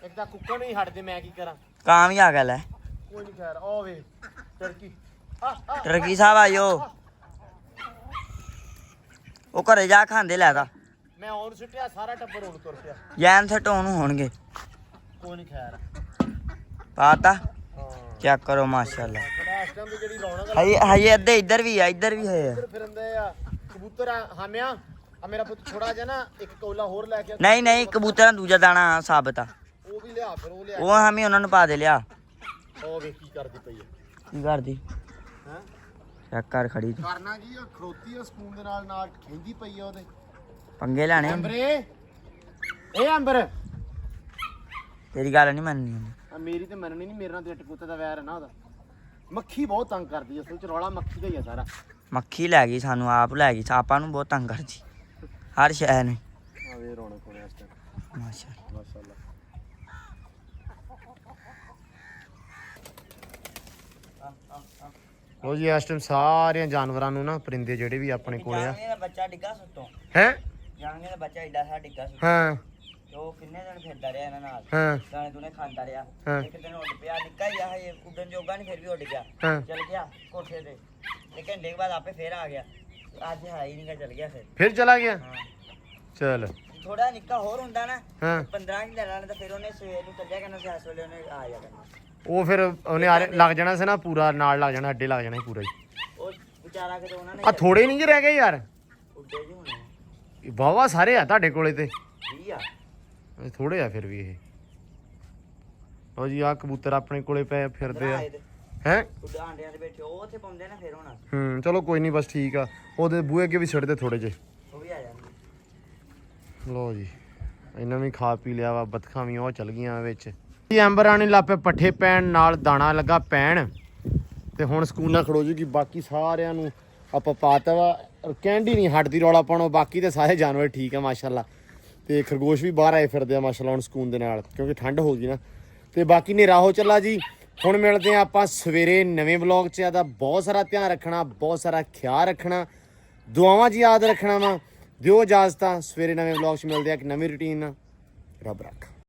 ਇੱਕ ਤਾਂ ਕੁੱਕੜ ਨਹੀਂ ਹਟਦੇ ਮੈਂ ਕੀ ਕਰਾਂ। ਕਾਂ ਵੀ ਆ ਗਿਆ ਲੈ। ਕੋਈ ਨਹੀਂ ਖੈਰ ਉਹ ਵੇ ਟਰਕੀ। ਟਰਕੀ ਸਾਹਿਬ ਆਇਓ। ਉਹ ਘਰੇ ਜਾ ਖਾਂਦੇ ਲੈ ਦਾ। ਮੈਂ ਔਨ ਸੁੱਟਿਆ ਸਾਰਾ ਟੱਬਰ ਹੁਣ ਤੁਰ ਪਿਆ ਜੈਨ ਸੈਟ ਉਹਨੂੰ ਹੋਣਗੇ ਕੋਈ ਨਹੀਂ ਖੈਰ ਪਾਤਾ ਹਾਂ ਚੈੱਕ ਕਰੋ ਮਾਸ਼ਾਅੱਲਾ ਬੜਾ ਇਸ ਟਾਈਮ ਤੇ ਜਿਹੜੀ ਰੌਣਕ ਹਜੇ ਅੱਧੇ ਇੱਧਰ ਵੀ ਆ ਇੱਧਰ ਫਿਰਦੇ ਆ ਕਬੂਤਰ ਹਾਮਿਆ ਆ ਮੇਰਾ ਪੁੱਤ ਛੋੜਾ ਜਿਹਾ ਨਾ ਇੱਕ ਕੌਲਾ ਹੋਰ ਲੈ ਕੇ ਨਹੀਂ ਕਬੂਤਰਾਂ ਦੂਜਾ ਦਾਣਾ ਸਾਬਤ ਆ ਉਹ ਵੀ ਲਿਆ ਫਿਰ ਉਹ ਲਿਆ ਉਹ ਹਮੀ ਉਹਨਾਂ ਨੂੰ ਪਾ ਦੇ ਲਿਆ ਉਹ ਵੇਖ ਕੀ ਕਰਦੀ ਪਈ ਹੈ ਕੀ ਕਰਦੀ ਹੈ ਚੈੱਕ ਕਰ ਖੜੀ ਤੂੰ ਕਰਨਾ ਕੀ ਉਹ ਖਰੋਤੀ ਆ ਸਕੂਨ ਦੇ ਨਾਲ ਖੇਂਦੀ ਪਈ ਆ ਉਹਦੇ ਪੰਗੇ ਲੈਣੇ ਅੰਬਰੇ ਇਹ ਅੰਬਰ ਤੇਰੀ ਗੱਲ ਨਹੀਂ ਮੰਨਣੀ ਉਹਨੇ। ਆ ਮੇਰੀ ਤੇ ਮੰਨਣੀ ਨਹੀਂ ਮੇਰੇ ਨਾਲ ਤੇ ਟਕੂਤੇ ਦਾ ਵੈਰ ਹੈ ਨਾ ਉਹਦਾ ਮੱਖੀ ਬਹੁਤ ਤੰਗ ਕਰਦੀ ਅਸਲ ਚ ਰੌਲਾ ਮੱਖੀ ਦਾ ਹੀ ਆ ਸਾਰਾ ਮੱਖੀ ਲੈ ਗਈ ਸਾਨੂੰ ਆਪ ਲੈ ਗਈ ਆਪਾਂ ਨੂੰ ਬਹੁਤ ਤੰਗ ਕਰਦੀ ਹਰ ਸ਼ੈ ਨੇ ਆ ਵੇ ਰੌਣਕ ਹੋਣਾ ਇਸ ਟਾਈਮ ਮਾਸ਼ਾਅੱਲਾ ਮਾਸ਼ਾਅੱਲਾ ਲੋ ਜੀ ਇਸ ਟਾਈਮ ਸਾਰਿਆਂ ਜਾਨਵਰਾਂ ਨੂੰ ਨਾ ਪਰਿੰਦੇ ਜਿਹੜੇ ਵੀ ਆਪਣੇ ਕੋਲੇ ਆ ਜਾਣਗੇ ਦਾ ਬੱਚਾ ਡਿੱਗਾ ਸੁੱਤੋਂ ਹੈ ਜਾਣਗੇ ਦਾ ਬੱਚਾ ਏਡਾ ਸਾ ਡਿੱਗਾ ਸੁੱਤੋਂ ਹਾਂ ਤੇ ਉਹ ਕਿੰਨੇ ਦਿਨ ਫਿਰਦਾ ਰਿਹਾ ਇਹਨਾਂ ਨਾਲ ਹਾਂ ਦਾਣੇ ਦੂਣੇ ਖਾਂਦਾ ਰਿਹਾ ਹਾਂ। ਇੱਕ ਦਿਨ ਉੱਡ ਪਿਆ ਨਿੱਕਾ ਹੀ ਆ ਹਜੇ ਉੱਡਣ ਜੋਗਾ ਨਹੀਂ ਫਿਰ ਵੀ ਉੱਡ ਗਿਆ ਹਾਂ ਚਲ ਗਿਆ ਕੋਠੇ ਤੇ ਇੱਕ ਘੰਟੇ ਕੇ ਬਾਅਦ ਆਪੇ ਫੇਰ ਆ ਗਿਆ ਅੱਜ ਹੈ ਹੀ ਨਹੀਂਗਾ ਚਲ ਗਿਆ ਫਿਰ ਚਲਾ ਗਿਆ ਹਾਂ ਚਲ ਥੋੜਾ ਨਿੱਕਾ ਹੋਰ ਹੁੰਦਾ ਨਾ ਹਾਂ 15 ਕਿ ਦਿਨਾਂ ਨੇ ਤਾਂ ਫਿਰ ਉਹਨੇ ਸਵੇਰ ਨੂੰ ਚੱਲਿਆ ਕਰਨਾ ਸਿਆਸ ਵੇਲੇ ਉਹਨੇ ਆ ਜਾ ਕਰਨਾ ਉਹ ਫਿਰ ਉਹਨੇ ਲੱਗ ਜਾਣਾ ਸੀ ਨਾ ਪੂਰਾ ਨਾਲ ਲੱਗ ਜਾਣਾ ਅੱਡੇ ਲੱਗ ਜਾਣਾ ਸੀ ਪੂਰਾ ਹੀ ਉਹ ਵਿਚਾਰਾ ਕਿਤੇ ਉਹਨਾਂ ਨੇ ਆ ਥੋੜੇ ਨਹੀਂ ਰਹਿ ਗਏ ਯਾਰ ਉੱਡੇ ਜੀ ਹੋਣੇ ਵਾਵਾ ਸਾਰੇ ਆ ਤੁਹਾਡੇ ਕੋਲੇ ਤੇ 20 ਆ ਥੋੜੇ ਆ ਫਿਰ ਵੀ ਇਹ ਲਓ ਜੀ ਆ ਕਬੂਤਰ ਆਪਣੇ ਕੋਲੇ ਪਏ ਫਿਰਦੇ ਆ ਹੈ ਉੱਡ ਆਂਡਿਆਂ ਦੇ ਬੈਠੇ ਉਹ ਉੱਥੇ ਪਾਉਂਦੇ ਨਾ ਫਿਰ ਹੋਣਾ ਚਲੋ ਕੋਈ ਨਹੀਂ ਬਸ ਠੀਕ ਆ ਉਹਦੇ ਬੂਹੇ ਅੱਗੇ ਵੀ ਛੱਡਦੇ ਥੋੜੇ ਜੇ ਉਹ ਵੀ ਆ ਜਾਂਦੇ ਲਓ ਜੀ ਇਹਨਾਂ ਵੀ ਖਾ ਪੀ ਲਿਆ ਵਾ ਬਤਖਾਂ ਵੀ ਉਹ ਚਲ ਗਈਆਂ ਵਿੱਚ ਜੀ ਅੰਬਰਾਂ ਨੇ ਲਾਪੇ ਪੱਠੇ ਪੈਣ ਨਾਲ ਦਾਣਾ ਲੱਗਾ ਪੈਣ ਤੇ ਹੁਣ ਸਕੂਨ ਨਾਲ ਖੜੋ ਜੂਗੀ ਬਾਕੀ ਸਾਰਿਆਂ ਨੂੰ ਆਪਾਂ ਪਾਤਾ ਵਾ ਕੈਂਡੀ ਨਹੀਂ ਹਟਦੀ ਰੌਲਾ ਪਾਉਣੋਂ ਬਾਕੀ ਤੇ ਸਾਰੇ ਜਾਨਵਰ ਠੀਕ ਆ ਮਾਸ਼ਾਅੱਲਾ ਤੇ ਖਰਗੋਸ਼ ਵੀ ਬਾਹਰ ਆਏ ਫਿਰਦੇ ਆ ਮਾਸ਼ਾਅੱਲਾ ਹੁਣ ਸਕੂਨ ਦੇ ਨਾਲ ਕਿਉਂਕਿ ਠੰਡ ਹੋ ਗਈ ਨਾ ਤੇ ਬਾਕੀ ਹਨੇਰਾ ਹੋ ਚੱਲਾ ਜੀ ਹੁਣ ਮਿਲਦੇ ਆ ਆਪਾਂ ਸਵੇਰੇ ਨਵੇਂ ਵਲੌਗ 'ਚ ਆਦਾ ਬਹੁਤ ਸਾਰਾ ਧਿਆਨ ਰੱਖਣਾ ਬਹੁਤ ਸਾਰਾ ਖਿਆਲ ਰੱਖਣਾ ਦੁਆਵਾਂ 'ਚ ਯਾਦ ਰੱਖਣਾ ਵਾ ਦਿਓ ਇਜਾਜ਼ਤਾਂ ਸਵੇਰੇ ਨਵੇਂ ਵਲੌਗ 'ਚ ਮਿਲਦੇ ਆ ਇੱਕ ਨਵੀਂ ਰੁਟੀਨ ਨਾਲ ਰੱਬ ਰੱਖ